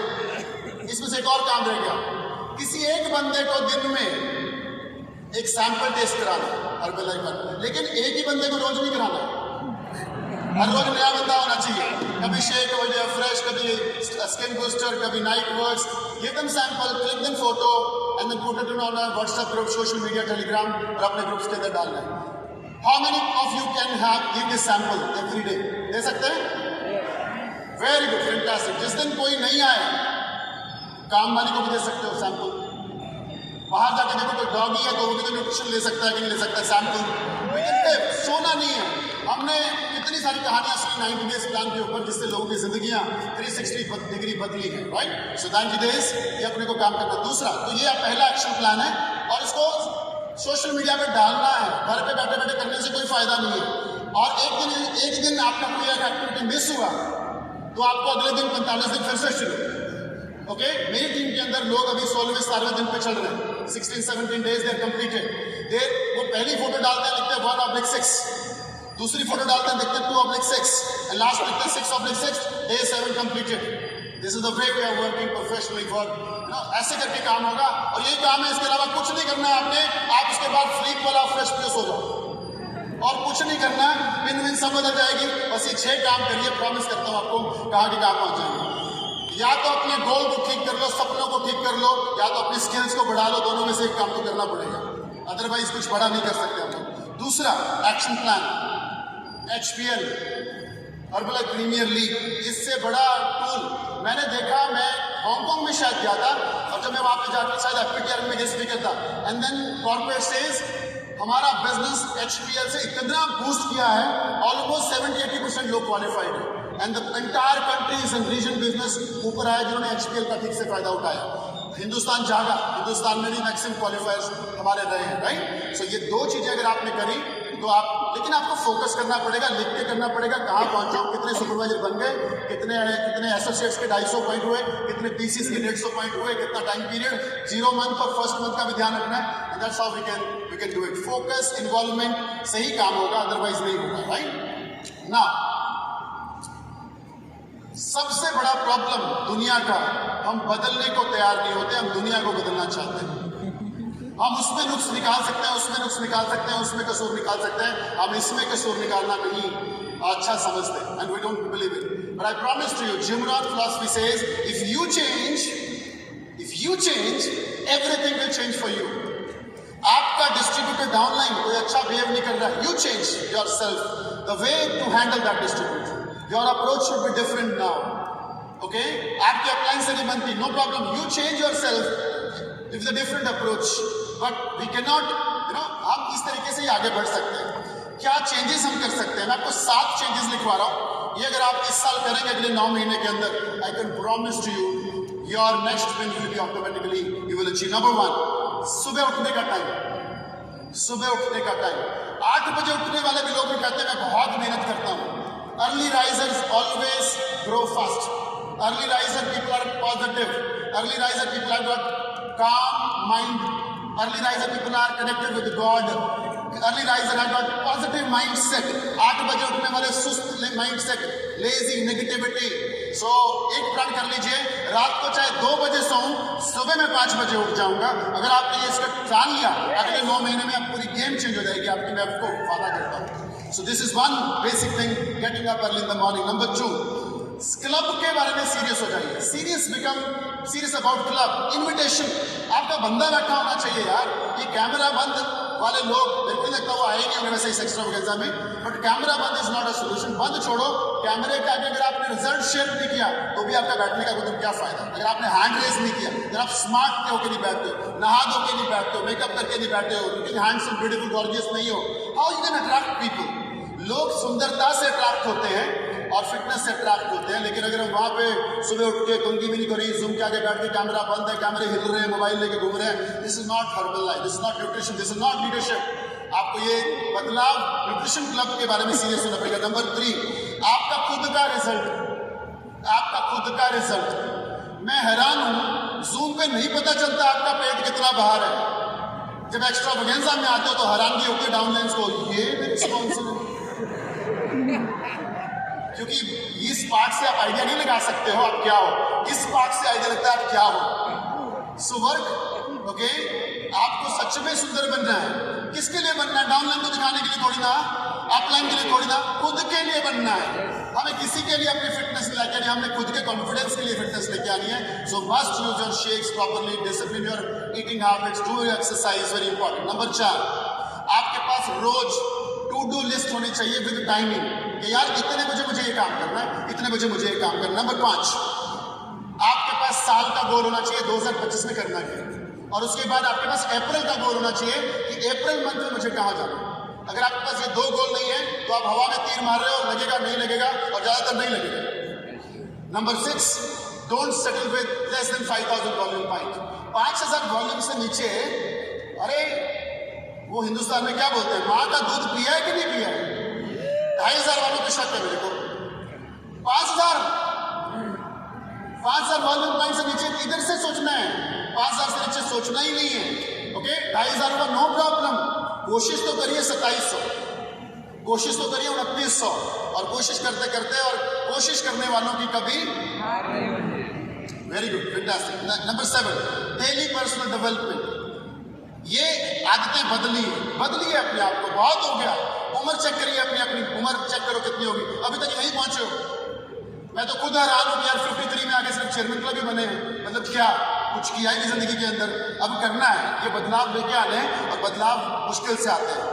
इसमें से एक और काम रह गया। किसी एक बंदे को दिन में एक सैंपल टेस्ट कराना हर्बल लाइफ पर, लेकिन एक ही बंदे को रोज नहीं कराना, हर रोज नया बंदा होना चाहिए। कभी शेक हो जाए फ्रेश, कभी स्किन बूस्टर, कभी night works. Give them sample, click them photo and then put it on WhatsApp group, social media, Telegram, और अपने ग्रुप्स के अंदर डालना है। How many of you can have give this sample every day? दे सकते हैं? Very good, fantastic. जिस दिन कोई नहीं आए, काम वाली को भी दे सकते हो सैंपल। बाहर जाके देखो कोई डॉगी है तो वो भी तो न्यूट्रिशन ले सकता है कि नहीं ले सकता है, सैंपल। सोना नहीं है। हमने कितनी सारी कहानियां सुनी 90 डेज प्लान के ऊपर, जिससे लोगों की जिंदगियां 360 डिग्री बदली है, राइट। सो 90 डेज ये अपने को काम करना। दूसरा तो ये पहला एक्शन प्लान है, और इसको सोशल मीडिया पे डालना है। घर पे बैठे बैठे करने से कोई फायदा नहीं है। और एक दिन आपका कोई एक एक्टिविटी मिस हुआ तो आपको अगले दिन 45 दिन फिर से शुरू, ओके। मेरी टीम के अंदर लोग अभी 16वें 17वें दिन पे चल रहे हैं, 16-17 डेज दे आर कंप्लीटेड। वो पहली फोटो डालते हैं, लिखते हैं 1/6, दूसरी फोटो डालते हैं, लिखते हैं 2/6, एंड लास्ट लिखते हैं 6/6, day 7 completed. This is the way we are working professionally for, ऐसे करके काम होगा। और यही काम है, इसके अलावा कुछ नहीं करना है आपने। आप उसके बाद फ्लीप वाला फ्रेश पे सो जाओ, और कुछ नहीं करना, विन विन सब बदल जाएगी। बस ये 6 काम करिए, प्रॉमिस करता हूँ आपको कहाँ की कहाँ पहुंच जाएंगे। या तो अपने गोल को ठीक कर लो, सपनों को ठीक कर लो, या तो अपनी स्किल्स को बढ़ा लो। दोनों में से एक काम तो करना पड़ेगा, अदरवाइज कुछ बड़ा नहीं कर सकते हम लोग। दूसरा action plan, HPL herbal premier league, इससे बड़ा टूल मैंने देखा। मैं हांगकांग में शायद गया था, और जब मैं वहां पे जाकर शायद FPTR में गेस्ट स्पीकर था, एंड देन कॉर्पोरेट सेज हमारा बिजनेस HPL से इतना बूस्ट किया है, ऑलमोस्ट 70-80% लोग क्वालिफाइड है, and the entire countries and region business ऊपर आया जिन्होंने HPL का ठीक से फायदा उठाया। हिंदुस्तान जागा, हिंदुस्तान में भी मैक्सिमम क्वालिफायर्स हमारे रहे हैं, राइट। सो ये दो चीजें अगर आपने करी तो आप, लेकिन आपको फोकस करना पड़ेगा, लिख के करना पड़ेगा, कहाँ पहुंचो, कितने सुपरवाइजर बन गए, कितने एसोसिएट्स के 250 पॉइंट हुए, कितने PCs के 150 पॉइंट हुए, कितना टाइम पीरियड, 0 मंथ और फर्स्ट मंथ का भी ध्यान रखना है। And that's how we can do it. Focus, involvement से ही काम होगा, अदरवाइज नहीं होगा, राइट ना। सबसे बड़ा प्रॉब्लम दुनिया का, हम बदलने को तैयार नहीं होते, हम दुनिया को बदलना चाहते हैं। हम उसमें नुक्स निकाल सकते हैं, उसमें नुक्स निकाल सकते हैं, उसमें कसूर निकाल सकते हैं, हम इसमें कसूर निकालना नहीं अच्छा समझते, and we don't believe it. But I promise to you, Jim Rohn philosophy says if you change everything will change for you. आपका डिस्ट्रीब्यूटर डाउनलाइन कोई अच्छा बिहेव नहीं कर रहा है, you change yourself, the way to handle that distributor, your approach should be different now, okay. आपकी अपलाइन से नहीं बनती, no problem, you change yourself with a different approach. But we can not, हम इस तरीके से ही आगे बढ़ सकते हैं। क्या चेंजेस हम कर सकते हैं? मैं आपको 7 चेंजेस लिखवा रहा हूं। ये अगर आप इस साल करेंगे अगले 9 महीने के अंदर, I can promise to you your next win will be automatically you will achieve. Number 1, सुबह उठने का टाइम। सुबह उठने का टाइम 8 बजे उठने वाले भी लोग भी कहते हैं मैं बहुत मेहनत करता हूं। Early risers always grow fast. Early riser people are positive. Early riser people are got calm mind. Early riser people are connected with God. Early riser have got positive mindset. 8 बजे उठने वाले सुस्त mindset, lazy, negativity. So एक प्रण कर लीजिए, रात को चाहे 2 बजे सोऊं, सुबह मैं 5 बजे उठ जाऊंगा। अगर आपने ये इसका ठान लिया, अगले 9 महीने में आप पूरी गेम चेंज हो जाएगी आपकी। मैं आपको वादा करता हूँ। So this is one basic thing, getting up early in the morning. Number 2, club के बारे में सीरियस हो जाइए। Serious about club. इनविटेशन, आपका बंदा बैठा होना चाहिए यार। ये कैमरा बंद वाले लोग, मेरे को लगता है वो आए नहीं होंगे वैसे इस एक्स्ट्रावेगेंजा में, बट कैमरा बंद इज नॉट अ सोल्यूशन। बंद छोड़ो, कैमरे के आगे अगर आपने रिजल्ट शेयर नहीं किया तो भी आपका बैठने का कोई क्या फायदा। अगर आपने हैंड रेज नहीं किया, अगर आप स्मार्ट होकर नहीं बैठते हो, नहा धो के नहीं बैठते हो, मेकअप करके नहीं बैठते हो, लुकिंग हैंडसम ब्यूटीफुल गॉर्जियस नहीं हो, how you can attract people. लोग सुंदरता से अट्रैक्ट होते हैं और फिटनेस से अट्रैक्ट होते हैं, लेकिन अगर हम वहां पे सुबह उठ के कंघी भी नहीं करी, जूम के आगे बैठ के कैमरा बंद है, कैमरे हिल रहे हैं, मोबाइल लेके घूम रहे हैं, this is not herbal life, this is not nutrition, this is not leadership. आपको ये बदलाव न्यूट्रिशन क्लब के बारे में सीरियस होना पड़ेगा। नंबर 3, आपका खुद का रिजल्ट। आपका खुद का रिजल्ट। मैं हैरान हूं, जूम पे नहीं पता चलता आपका पेट कितना बाहर है। जब एक्स्ट्रावेगेंजा में आते हो तो हैरानगी होती है डाउनलाइंस को, ये मेरे स्पॉन्सर है। क्योंकि इस पार्ट से आप आइडिया नहीं लगा सकते हो आप क्या हो, इस पार्ट से आइडिया लगता है आप क्या हो। So work, okay. आपको सच में सुंदर बनना है। किसके लिए बनना है? डाउनलाइन को दिखाने के लिए थोड़ी ना, अपलाइन के लिए थोड़ी ना, खुद के लिए बनना है। हमें किसी के लिए अपनी फिटनेस लेके नहीं, हमने खुद के कॉन्फिडेंस के लिए फिटनेस लेके आनी है। सो must use your shakes properly, discipline your eating habits, do your exercise, very important. Number 4, आपके पास रोज टू डू लिस्ट होनी चाहिए विद टाइमिंग, कि यार इतने बजे मुझे ये काम करना है, इतने बजे मुझे ये काम करना है। नंबर 5, आपके पास साल का गोल होना चाहिए 2025 में करना है, और उसके बाद आपके पास अप्रैल का गोल होना चाहिए कि अप्रैल मंथ में मुझे कहाँ जाना। अगर आपके पास ये 2 गोल नहीं है तो आप हवा में तीर मार रहे हो, लगेगा नहीं लगेगा, और ज्यादातर नहीं लगेगा। Number 6, don't settle with less than 5000 volume point. 5000 volume से नीचे, अरे वो हिंदुस्तान में क्या बोलते हैं, माँ का दूध पिया है कि नहीं पिया है। 2500 वालों को शक है मेरे को। 5000 वॉल्यूम पॉइंट से नीचे इधर से सोचना है, 5000 से नीचे सोचना ही नहीं है, ओके। 2500 का नो प्रॉब्लम, कोशिश तो करिए 2700, कोशिश तो करिए 2900, और कोशिश करते करते, और कोशिश करने वालों की कभी very good, fantastic. Number 7, daily personal development. ये आदतें बदली है अपने आप को, बहुत हो गया। उम्र चेक करिए अपनी उम्र चेक करो कितनी होगी, अभी तक यहीं पहुंचे हो। मैं तो खुद हैरान हूं कि यार 53 में आके सिर्फ चेयरमैन क्लब ही बने हैं, मतलब क्या कुछ किया ही नहीं जिंदगी के अंदर। अब करना है, ये बदलाव लेके आने हैं और बदलाव मुश्किल से आते हैं।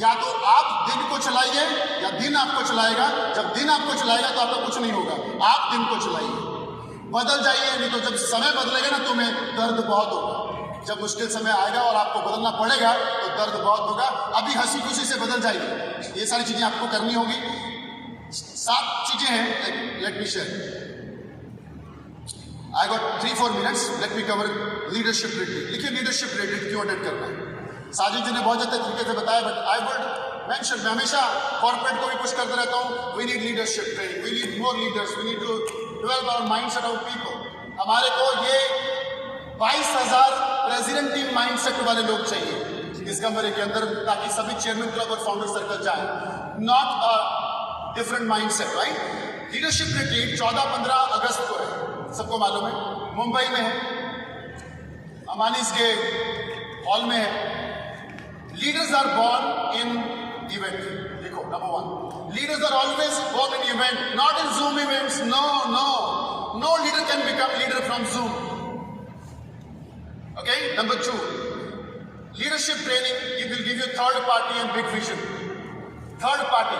या तो आप दिन को चलाइए या दिन आपको चलाएगा। जब दिन आपको चलाएगा तो आपका कुछ नहीं होगा, आप दिन को चलाइए, बदल जाइए। नहीं तो जब समय बदलेगा ना तुम्हें दर्द बहुत होगा। जब मुश्किल समय आएगा और आपको बदलना पड़ेगा तो दर्द बहुत होगा। अभी हंसी खुशी से बदल जाइए, ये सारी चीजें आपको करनी होगी। 7 चीजें हैं, let me share. I got 3-4 minutes, let me cover leadership retreat. देखिए लीडरशिप रिट्रीट क्यों अटेंड करना है, साजिद जी ने बहुत अच्छे तरीके से बताया, बट आई वुड मेंशन, मैं हमेशा कॉर्पोरेट को भी पुश करते रहता हूँ, we need leadership training, we need more leaders, we need to develop our mindset of people. हमारे को ये 22,000 प्रेसिडेंट टीम माइंडसेट वाले लोग चाहिए इस कमरे के अंदर, ताकि सभी चेयरमैन क्लब और फाउंडर सर्कल जाए, not a different mindset, right. Leadership retreat 14-15 अगस्त को है, सबको मालूम है, मुंबई में है, अमानीस के हॉल में है। Leaders are born in event. देखो, number 1, leaders are always born in event, not in Zoom events. No leader can become leader from Zoom. Okay, number 2, leadership training, it will give you third party and big vision. Third party,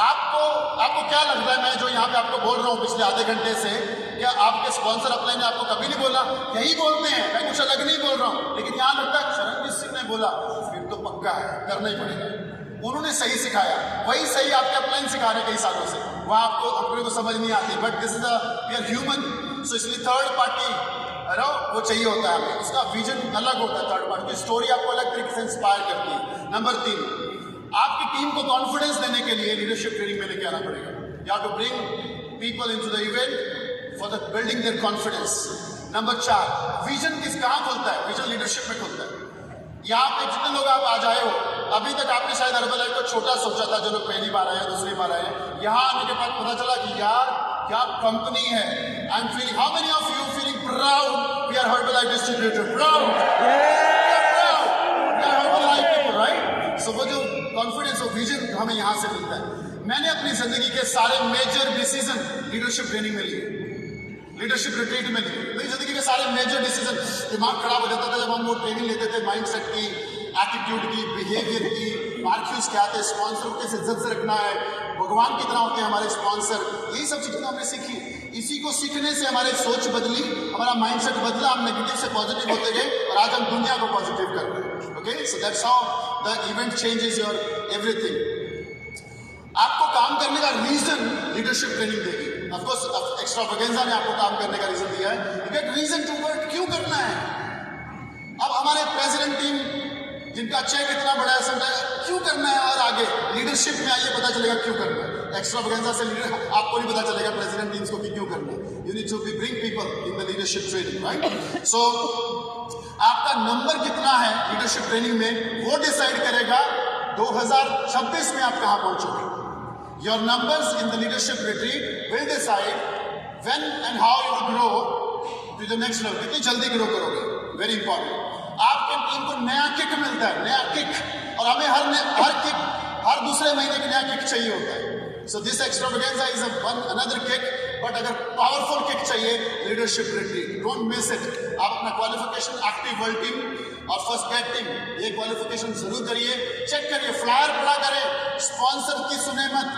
आपको क्या लगता है, मैं जो यहाँ पे आपको बोल रहा हूँ पिछले आधे घंटे से, क्या आपके स्पॉन्सर अपलाइन ने आपको कभी नहीं बोला? यही बोलते हैं, मैं कुछ अलग नहीं बोल रहा हूँ, लेकिन यहाँ लगता है शरणजीत सिंह ने बोला, फिर तो पक्का है, करना ही पड़ेगा। उन्होंने सही सिखाया, वही सही आपके अपलाइन सिखा रहे कई सालों से, वहाँ आपको अपने को समझ नहीं आती, but this is we are human, so इसलिए थर्ड पार्टी वो चाहिए होता है हमें, उसका विजन अलग होता है, थर्ड पार्टी की स्टोरी आपको अलग तरीके से इंस्पायर करती है। नंबर 3, आपकी टीम को कॉन्फिडेंस देने के लिए लीडरशिप ट्रेनिंग में लेके आना पड़ेगा। You have to bring people into the event for the building their confidence. Number 4, vision कहाँ खुलता है? विजन लीडरशिप में खुलता है। यहाँ पे जितने लोग आप आ जाए हो, अभी तक आपने शायद हर्बलाइफ को छोटा सोचा था, जो लोग पहली बार आए हैं, दूसरी बार आए हैं, यहाँ आने के बाद पता चला कि यार क्या कंपनी है। I am feeling, how many of you feeling proud we are Herbalife distributor, proud, we are Herbalife people, right. So वो जो कॉन्फिडेंस और विजन हमें यहाँ से मिलता है। मैंने अपनी जिंदगी के सारे मेजर डिसीजन लीडरशिप ट्रेनिंग में लिए, लीडरशिप रिट्रीट में लिए। मेरी जिंदगी के सारे मेजर डिसीजन, दिमाग खराब हो जाता था जब हम वो ट्रेनिंग लेते थे, माइंडसेट की, एटीट्यूड की, बिहेवियर की, मार्क्यूज क्या आते हैं, स्पॉन्सर को कैसे इज्जत से रखना है, भगवान की तरह होते हैं हमारे स्पॉन्सर, यही सब चीजें हमने सीखी। इसी को सीखने से हमारी सोच बदली, हमारा माइंडसेट बदला, हम नेगेटिव से पॉजिटिव होते गए और आज हम दुनिया को पॉजिटिव कर रहे हैं। Okay, so that's how the event changes your everything. आपको काम करने का रीजन लीडरशिप ट्रेनिंग देगी। ऑफ कोर्स एक्स्ट्रावेगेंजा ने आपको काम करने का रीजन दिया है, you get reason to work, क्यों करना है। अब हमारे प्रेसिडेंट टीम जिनका चेक इतना बड़ा है, समझा क्यों करना है, और आगे लीडरशिप में आइए पता चलेगा क्यों करना है। एक्स्ट्रावेगेंजा से लीडर आपको नहीं पता चलेगा प्रेसिडेंट टीम्स को कि क्यों करना है। You need to bring people in the leadership training, right. So आपका नंबर कितना है लीडरशिप ट्रेनिंग में, वो डिसाइड करेगा 2026 में आप कहां पहुंचोगे। Your numbers in the leadership retreat will decide when and how you will grow to the next level. कितनी जल्दी ग्रो करोगे, वेरी इंपॉर्टेंट। आपके टीम को नया किक मिलता है, नया किक, और हमें हर किक, हर दूसरे महीने की नया किक चाहिए होता है। So this extravaganza is another kick, but अगर पावरफुल किक चाहिए, leadership retreat, don't miss it. आप अपना क्वालिफिकेशन एक्टिव वर्ल्ड टीम और फर्स्ट बैट टीम, ये क्वालिफिकेशन जरूर करिए, चेक करिए, फ्लायर पढ़ा करें, स्पॉन्सर की सुने मत।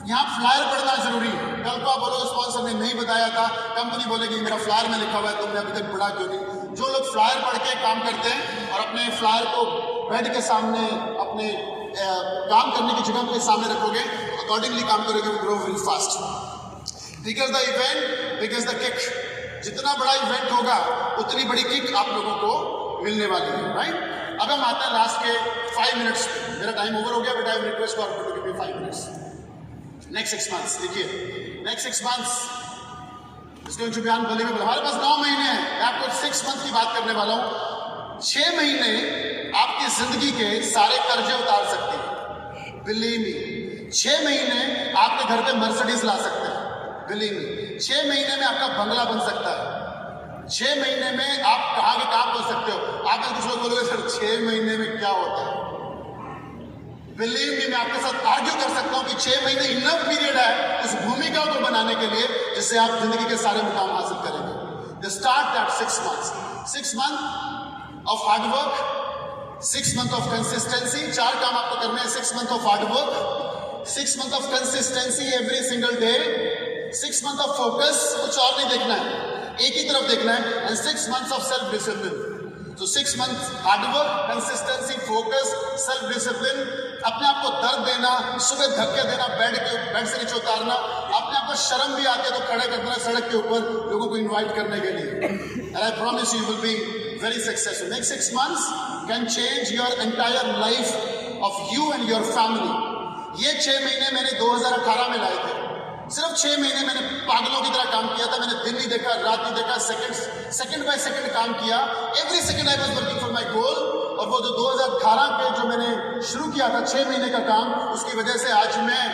यहाँ फ्लायर पढ़ना जरूरी है। कल को आप बोलोगे स्पॉन्सर ने नहीं बताया था, कंपनी बोलेगी मेरा फ्लायर में लिखा हुआ है, तुमने अभी तक पढ़ा क्यों नहीं। जो लोग फ्लायर पढ़ के काम करते हैं और अपने फ्लायर को बेड के सामने, अपने काम करने की जगह के सामने रखोगे, अकॉर्डिंगली काम करोगे, grow very fast. Because the event, because the kick, जितना बड़ा इवेंट होगा उतनी बड़ी किक आप लोगों को मिलने वाली है, राइट। अब हम आते हैं लास्ट के 5 मिनट्स। मेरा टाइम ओवर हो गया, but I request corporate to give me 5 minutes. Next 6 months, देखिए next 6 months is going to be unbelievable. हमारे पास 9 महीने हैं, मैं आपको 6 months की बात करने वाला हूं। 6 महीने आपकी जिंदगी के सारे कर्जे उतार सकते हैं, बिलीव मी। 6 महीने आपके घर पे मर्सिडीज ला सकते हैं, बिलीव मी। 6 महीने में आपका बंगला बन सकता है। 6 महीने में आप कहाँ के कहाँ पहुंच सकते हो। आप कुछ लोग बोलोगे सर 6 महीने में क्या होता है, बिलीव मी, मैं आपके साथ आर्ग्यू कर सकता हूं कि 6 महीने इनफ पीरियड है उस भूमिका को बनाने के लिए जिससे आप जिंदगी के सारे मुकाम हासिल करेंगे। The start that 6 months, 6 months of hard work, 6 months of consistency, 4 काम आपको करने हैं। 6 months of hard work, 6 months of consistency every single day, 6 months of focus, कुछ और नहीं देखना है, एक ही तरफ देखना है, and 6 months of self discipline। तो 6 months hard work, consistency, focus, self discipline, अपने आप को दर्द देना, सुबह धक्के देना, बेड से नीचे उतारना, अपने आप को शर्म भी आती है तो खड़े कर देना सड़क के ऊपर लोगों को इनवाइट करने के लिए। And I promise you will be very successful. Next 6 months can change your entire life of you and your family. ये 6 महीने मैंने 2018 में लाए थे। सिर्फ 6 महीने मैंने पागलों की तरह काम किया था। मैंने दिन नहीं देखा, रात नहीं देखा, सेकंड बाय सेकंड काम किया। Every second I was working for my goal. और वो जो 2018 के जो मैंने शुरू किया था 6 महीने का काम, उसकी वजह से आज मैं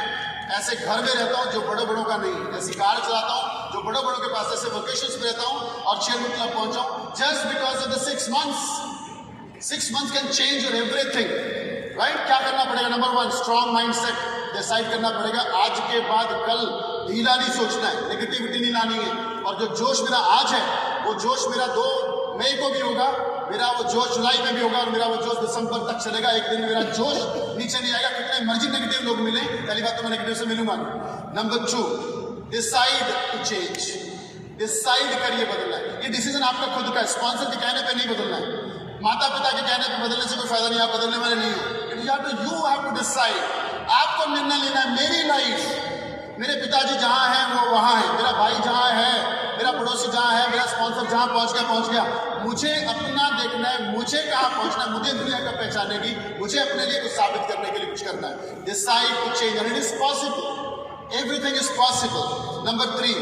ऐसे घर में रहता हूँ जो बड़ों का नहीं, ऐसी कार चलाता हूँ जो बड़ों के पास, ऐसे वेकेशंस पे रहता हूँ और चेयरमैन क्लब पहुंचा हूँ just because of the 6 months. 6 months can change your everything, right? क्या करना पड़ेगा? नंबर 1, स्ट्रॉन्ग माइंडसेट डिसाइड करना पड़ेगा। आज के बाद कल ढीला नहीं सोचना है, नेगेटिविटी नहीं लानी है। और जो जोश मेरा आज है वो जोश मेरा 2 मई को भी होगा, मेरा वो जोश जुलाई में भी होगा और मेरा वो जोश दिसंबर तक चलेगा। एक दिन मेरा जोश नीचे नहीं आएगा, कितने मर्जी नेगेटिव लोग मिले, पहली बात तो मैं नेगेटिव से मिलूंगा। Number 2, decide to change. Decide करिए बदलना है। ये डिसीजन आपका खुद का है, स्पॉन्सर के कहने पे नहीं बदलना है, माता पिता के कहने पे बदलने से कोई फायदा नहीं, आप बदलने वाले नहीं हो। You have to decide. आपको निर्णय लेना है। मेरी लाइफ, मेरे पिताजी जहां हैं वो वहां है, मेरा भाई जहां है, मेरा पड़ोसी जहां है, मेरा स्पॉन्सर जहां पहुंच गया। मुझे अपना देखना है, मुझे कहां पहुंचना है, मुझे दुनिया का पहचानेगी, मुझे अपने लिए कुछ साबित करने के लिए कुछ करना है। Decide to change and it is possible. Everything is possible. Number 3,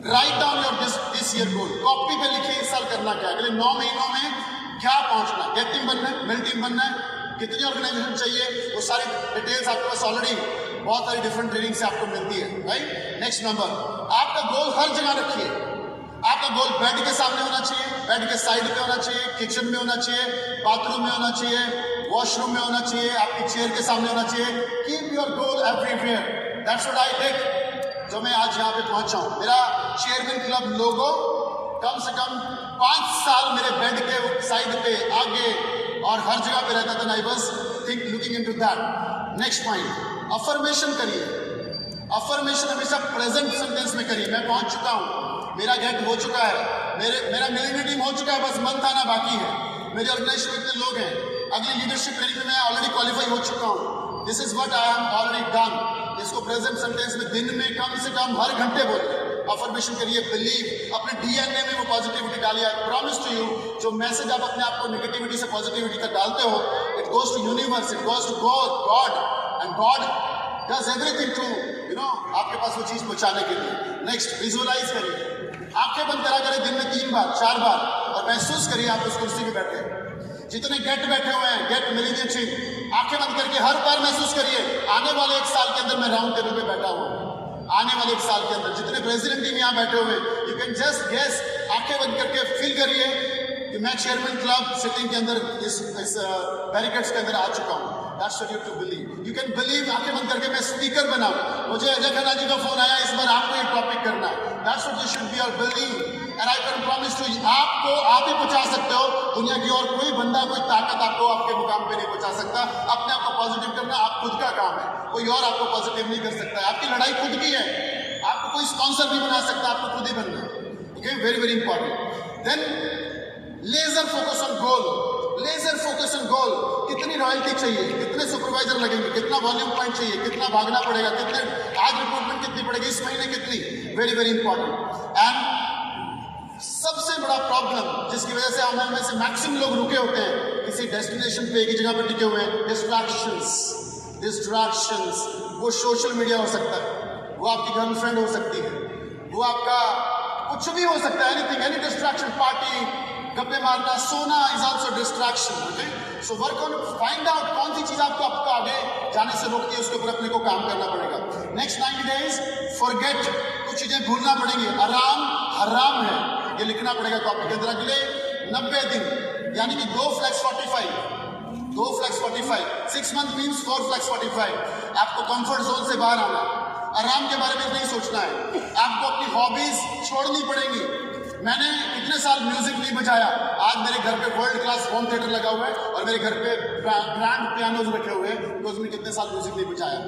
write down your this year goal. Copy पे लिखिए इस साल करना क्या है, अगले 9 महीनों में क्या पहुंचना है। गेट टीम बनना है, मिल टीम बनना है, कितनी ऑर्गेनाइजेशन चाहिए, वो सारी डिटेल्स आपके पास ऑलरेडी बहुत सारी डिफरेंट ट्रेनिंग से आपको मिलती है, राइट? नेक्स्ट नंबर, आपका गोल हर जगह रखिए। आपका गोल बेड के सामने होना चाहिए, बेड के साइड पे होना चाहिए, किचन में होना चाहिए, बाथरूम में होना चाहिए, वॉशरूम में होना चाहिए, आपकी चेयर के सामने होना चाहिए। Keep your goal everywhere. That's what I did जो मैं आज यहाँ पे पहुंचा हूँ। मेरा चेयरमैन क्लब लोगो कम से कम 5 साल मेरे बेड के साइड पे, आगे और हर जगह पे रहता था। I was looking into that. Next point, affirmation करिए। अफर्मेशन हमेशा प्रेजेंट सेंटेंस में करिए। मैं पहुंच चुका हूं, मेरा गेट हो चुका है, मेरा मिलिट्री टीम हो चुका है, बस मंथ आना बाकी है, मेरे ऑर्गेनाइजेशन में इतने लोग हैं, अगली लीडरशिप ट्रेनिंग में मैं ऑलरेडी क्वालिफाई हो चुका हूं। This is what I am already done. इसको प्रेजेंट सेंटेंस में दिन में कम से कम हर घंटे बोलिए। अफर्मेशन करिए, बिलीव, अपने डीएनए में वो पॉजिटिविटी डालिए। आई प्रॉमिस टू यू, जो मैसेज आप अपने आप को नेगेटिविटी से पॉजिटिविटी तक डालते हो, it goes to universe, it goes to God and God does everything to आपके पास वो चीज पहुंचाने के लिए। नेक्स्ट, विजुअलाइज करिए। आंखें बंद करा करें दिन में 3 बार 4 बार और महसूस करिए आप उस कुर्सी पे बैठे। जितने गेट बैठे हुए हैं, गेट मिलेनियम टीम, आंखें बंद करके हर बार महसूस करिए आने वाले 1 साल के अंदर मैं राउंड टेबल पे बैठा हूँ। आने वाले 1 साल के अंदर जितने प्रेसिडेंट टीम यहाँ बैठे हुए हैं, यू कैन जस्ट गेस, आंखें बंद करके फील करिए कि मैं चेयरमैन क्लब सिटिंग के अंदर इस बैरिकेड्स के अंदर आ चुका हूँ। That's what you have to believe. You can believe, आंखें बंद करके मैं स्पीकर बनाऊं, मुझे अजय खन्ना जी का फोन आया, इस बार आपको ये टॉपिक करना है। That's what you should be or believe. And I can promise to you, आपको आप ही पहुंचा सकते हो, दुनिया की और कोई बंदा, कोई ताकत आपको आपके मुकाम पे नहीं पहुंचा सकता। अपने आप को पॉजिटिव करना आप खुद का काम है, कोई और आपको पॉजिटिव नहीं कर सकता है। आपकी लड़ाई खुद की है, आपको कोई स्पॉन्सर नहीं बना सकता, आपको खुद ही बनना है। Okay, very very important. Then laser focus on goal. Laser focus on goal. कितनी रॉयल्टी चाहिए, कितने सुपरवाइजर लगेंगे, कितना वॉल्यूम पॉइंट चाहिए, कितना भागना पड़ेगा, कितने आज रिक्रूटमेंट कितनी पड़ेगी, इस महीने कितनी, वेरी वेरी इंपॉर्टेंट। एंड सबसे बड़ा प्रॉब्लम जिसकी वजह से हमारे में से मैक्सिमम लोग रुके होते हैं किसी डेस्टिनेशन पे, एक ही जगह पर टिके हुए हैं, डिस्ट्रैक्शंस। वो सोशल मीडिया हो सकता है, वो आपकी गर्लफ्रेंड हो सकती है, वो आपका कुछ भी हो सकता है, एनीथिंग, एनी डिस्ट्रैक्शन, पार्टी, गप्पे मारना, सोना is also distraction. Okay, so work on, find out कौन सी चीज आपको आगे जाने से रोकती है, उसके ऊपर अपने को काम करना पड़ेगा। नेक्स्ट 90 डेज फॉरगेट, कुछ चीजें भूलना पड़ेंगी। आराम हराम है, ये लिखना पड़ेगा कॉपी के अंदर। अगले 90 दिन यानी कि 2 + 45, 2 फ्लेक्स 45, 6 मंथ मीन्स 4 फ्लेक्स 45। आपको कंफर्ट जोन से बाहर आना, आराम के बारे में नहीं सोचना है, आपको अपनी हॉबीज छोड़नी पड़ेंगी। मैंने कितने साल म्यूजिक नहीं बजाया, आज मेरे घर पे वर्ल्ड क्लास होम थिएटर लगा हुआ है और मेरे घर पे ग्रैंड पियानोज रखे हुए हैं, बिकॉज मैंने कितने साल म्यूजिक नहीं बजाया।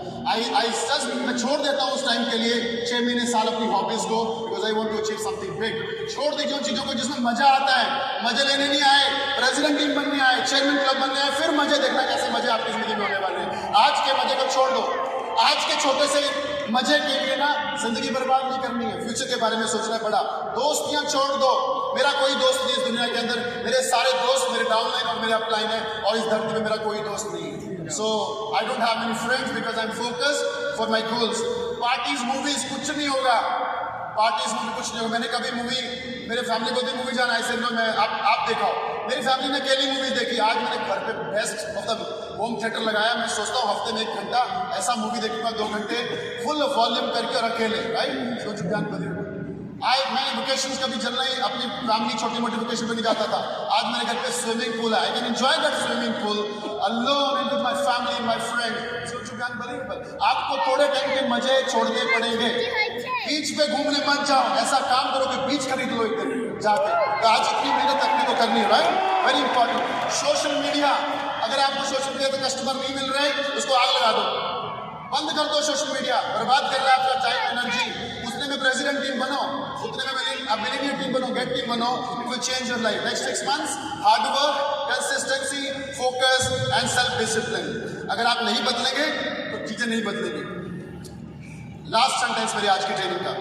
मैं छोड़ देता हूँ उस टाइम के लिए 6 महीने साल अपनी हॉबीज को, because I want to achieve something big. छोड़ दीजिए उन चीजों को जिसमें मजा आता है। मजे लेने नहीं आए, प्रेसिडेंट टीम बनने आए, चेयरमैन क्लब बनने आए, फिर मजे देखना कैसे मजे आपकी जिंदगी में होने वाले हैं। आज के मजे को छोड़ दो। आज के छोटे से मजे के लिए ना जिंदगी बर्बाद नहीं करनी है, फ्यूचर के बारे में सोचना पड़ा। दोस्तियां छोड़ दो। मेरा कोई दोस्त नहीं इस दुनिया के अंदर, मेरे सारे दोस्त मेरे डाउनलाइन और मेरे अपलाइन है, और इस धरती में मेरा कोई दोस्त नहीं है। So I don't have many friends because I am focused for my goals. Parties movies कुछ नहीं होगा, पार्टीज मूवी कुछ नहीं होगा। मैंने कभी मूवी, मेरे फैमिली को भी मूवी जाना ऐसे लो, मैं आप दिखाओ। मेरी फैमिली ने अकेली मूवी देखी। आज मैंने घर पे बेस्ट मतलब होम थिएटर लगाया। मैं सोचता हूँ हफ्ते में 1 घंटा ऐसा मूवी देखूंगा, 2 घंटे फुल वॉल्यूम करके और अकेले, राइट। सोचो ज्ञान बदल। मैं वेकेशन कभी चलना ही अपनी फैमिली छोटी मोटी वेकेशन पे नहीं जाता था। आज मेरे घर पे स्विमिंग पूल है, I can enjoy that swimming pool alone and with my family and my friend. सोचो ज्ञान बदल। आपको थोड़े टाइम के मजे छोड़ने पड़ेंगे। बीच पे घूमने मत जाओ, ऐसा काम करो कि बीच खरीद लो एक दिन जाके। तो आज इतनी मेहनत अपने को करनी है, right, very important. Social media, अगर आपको सोशल मीडिया पे कस्टमर नहीं मिल रहे, उसको आग लगा दो, बंद कर दो। सोशल मीडिया बर्बाद कर रहा है आपका टाइम, एनर्जी। उतने में प्रेसिडेंट टीम बनो, उतने में मिलीनियर टीम बनो, गेट टीम बनो। It will change your life. Next 6 months hard work, consistency, focus and self discipline. अगर आप नहीं बदलेंगे तो चीजें नहीं बदलेंगी। लास्ट सेंटेंस मेरी आज की ट्रेनिंग का,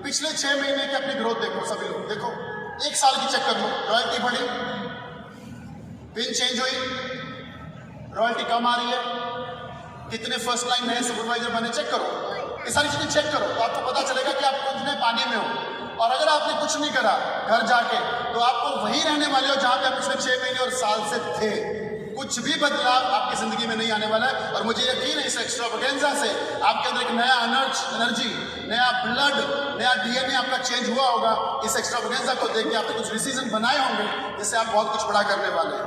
पिछले 6 महीने की अपनी ग्रोथ देखो। सभी लोग देखो, 1 साल की चेक कर लो। रॉयल्टी बढ़ी, पिन चेंज हुई, रॉयल्टी कम आ रही है, कितने फर्स्ट लाइन नए सुपरवाइजर बने, चेक करो। ये सारी चीजें चेक करो तो आपको पता चलेगा कि आप कितने पानी में हो। और अगर आपने कुछ नहीं करा घर जाके, तो आपको वही रहने वाले हो जहां पे आप पिछले 6 महीने और साल से थे। कुछ भी बदलाव आपकी जिंदगी में नहीं आने वाला है। और मुझे यकीन है इस एक्स्ट्रावेगेंजा से आपके अंदर एक नया एनर्जी, नया ब्लड, नया डीएनए आपका चेंज हुआ होगा। इस एक्स्ट्रावेगेंजा को देख के आपने कुछ डिसीजन बनाए होंगे जिससे आप बहुत कुछ बड़ा करने वाले हैं।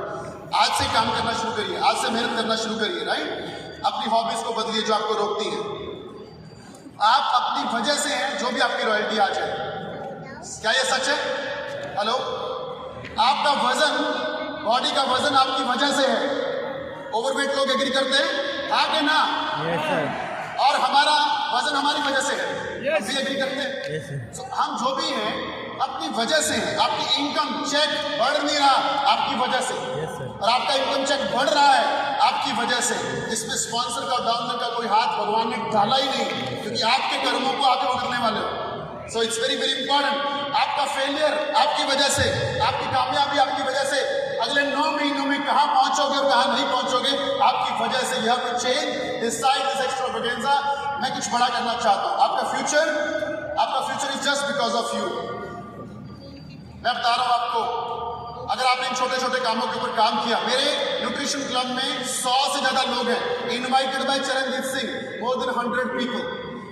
आज से काम करना शुरू करिए, आज से मेहनत करना शुरू करिए, राइट। अपनी हॉबीज को बदलिए जो आपको रोकती है। आप अपनी वजह से हैं जो भी आपकी रॉयल्टी आज है। क्या ये सच है? हेलो, आपका वजन, बॉडी का वजन आपकी वजह से है। ओवरवेट लोग एग्री करते हैं, हाँ कि ना? yes, sir. और हमारा वजन हमारी वजह से है, yes. भी एग्री करते हैं। yes, so, हम जो भी हैं अपनी वजह से है। आपकी इनकम चेक बढ़ नहीं रहा आपकी वजह से, yes, sir. और आपका इनकम चेक बढ़ रहा है आपकी वजह से। इसमें स्पॉन्सर का डाउनर का कोई हाथ भगवान ने डाला ही नहीं, क्योंकि आपके कर्मों को आप भुगतने वाले हो। So it's very very important. आपका फेलियर आपकी वजह से, आपकी कामयाबी आपकी वजह से। अगले 9 महीनों में कहाँ पहुंचोगे और कहाँ नहीं पहुंचोगे आपकी वजह से। You have to change decide this extravaganza. मैं कुछ बड़ा करना चाहता हूँ। आपका future is just because of you. मैं बता रहा हूँ आपको, अगर आपने इन छोटे छोटे कामों के ऊपर काम किया। मेरे न्यूट्रिशन क्लब में 100 से ज्यादा लोग हैं, invited bye Charanjit Singh, more than 100 people.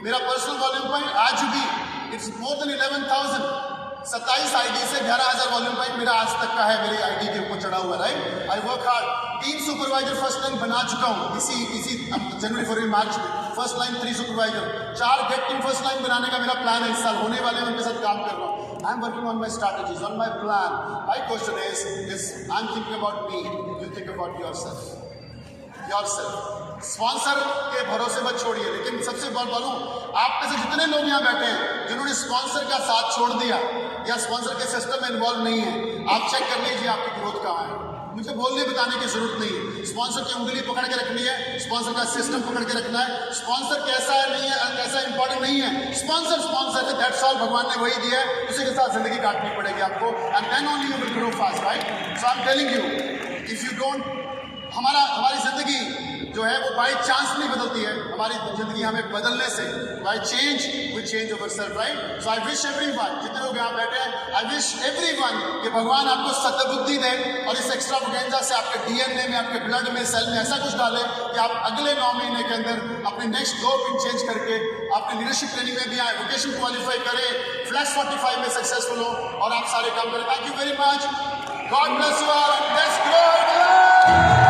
मेरा पर्सनल वॉल्यूम पॉइंट आज भी इट्स मोर देन 11,000। 27 आईडी से 11,000 वॉल्यूम पॉइंट मेरा आज तक का है, मेरी आईडी के ऊपर चढ़ा हुआ, right. I work hard. 3 supervisor first line बना चुका हूँ इसी जनवरी फरवरी मार्च में। First line 3 supervisor, 4 get team first line बनाने का मेरा प्लान है। इस साल होने वाले हैं, उनके साथ काम कर रहा हूँ। I am working on my strategies, on my plan. My question is I am thinking about me, you think about yourself. Sponsor के भरोसे मत छोड़िए। लेकिन सबसे बात बोलूं, आप में से जितने लोग यहाँ बैठे हैं जिन्होंने स्पॉन्सर का साथ छोड़ दिया या स्पॉन्सर के सिस्टम में इन्वॉल्व नहीं है, आप चेक कर लीजिए आपकी ग्रोथ कहाँ है। मुझे बोलने बताने की जरूरत नहीं है। स्पॉन्सर की उंगली पकड़ के रखनी है, स्पॉन्सर का सिस्टम पकड़ के रखना है। स्पॉन्सर कैसा है नहीं है, कैसा इंपॉर्टेंट नहीं है। स्पॉन्सर है, दैट्स ऑल। भगवान ने वही दिया है, उसी के साथ जिंदगी काटनी पड़ेगी आपको। And then only you will grow fast, right. So I am telling you, if you don't, हमारी जिंदगी जो है वो बाय चांस नहीं बदलती है। हमारी जिंदगी हमें बदलने से, by change we change our self, right. So I wish everyone, जितने लोग यहाँ बैठे हैं, आई विश एवरीवन कि भगवान आपको सद्बुद्धि दे और इस एक्स्ट्रावेगेंजा से आपके डीएनए में, आपके ब्लड में, सेल में ऐसा कुछ डाले कि आप अगले 9 महीने के अंदर अपने नेक्स्ट 2 पिन चेंज करके आपने लीडरशिप ट्रेनिंग में भी आए, वोकेशन क्वालिफाई करें, फ्लैश 45 में सक्सेसफुल हो और आप सारे काम करें। Thank you very much. God bless you all and let's grow.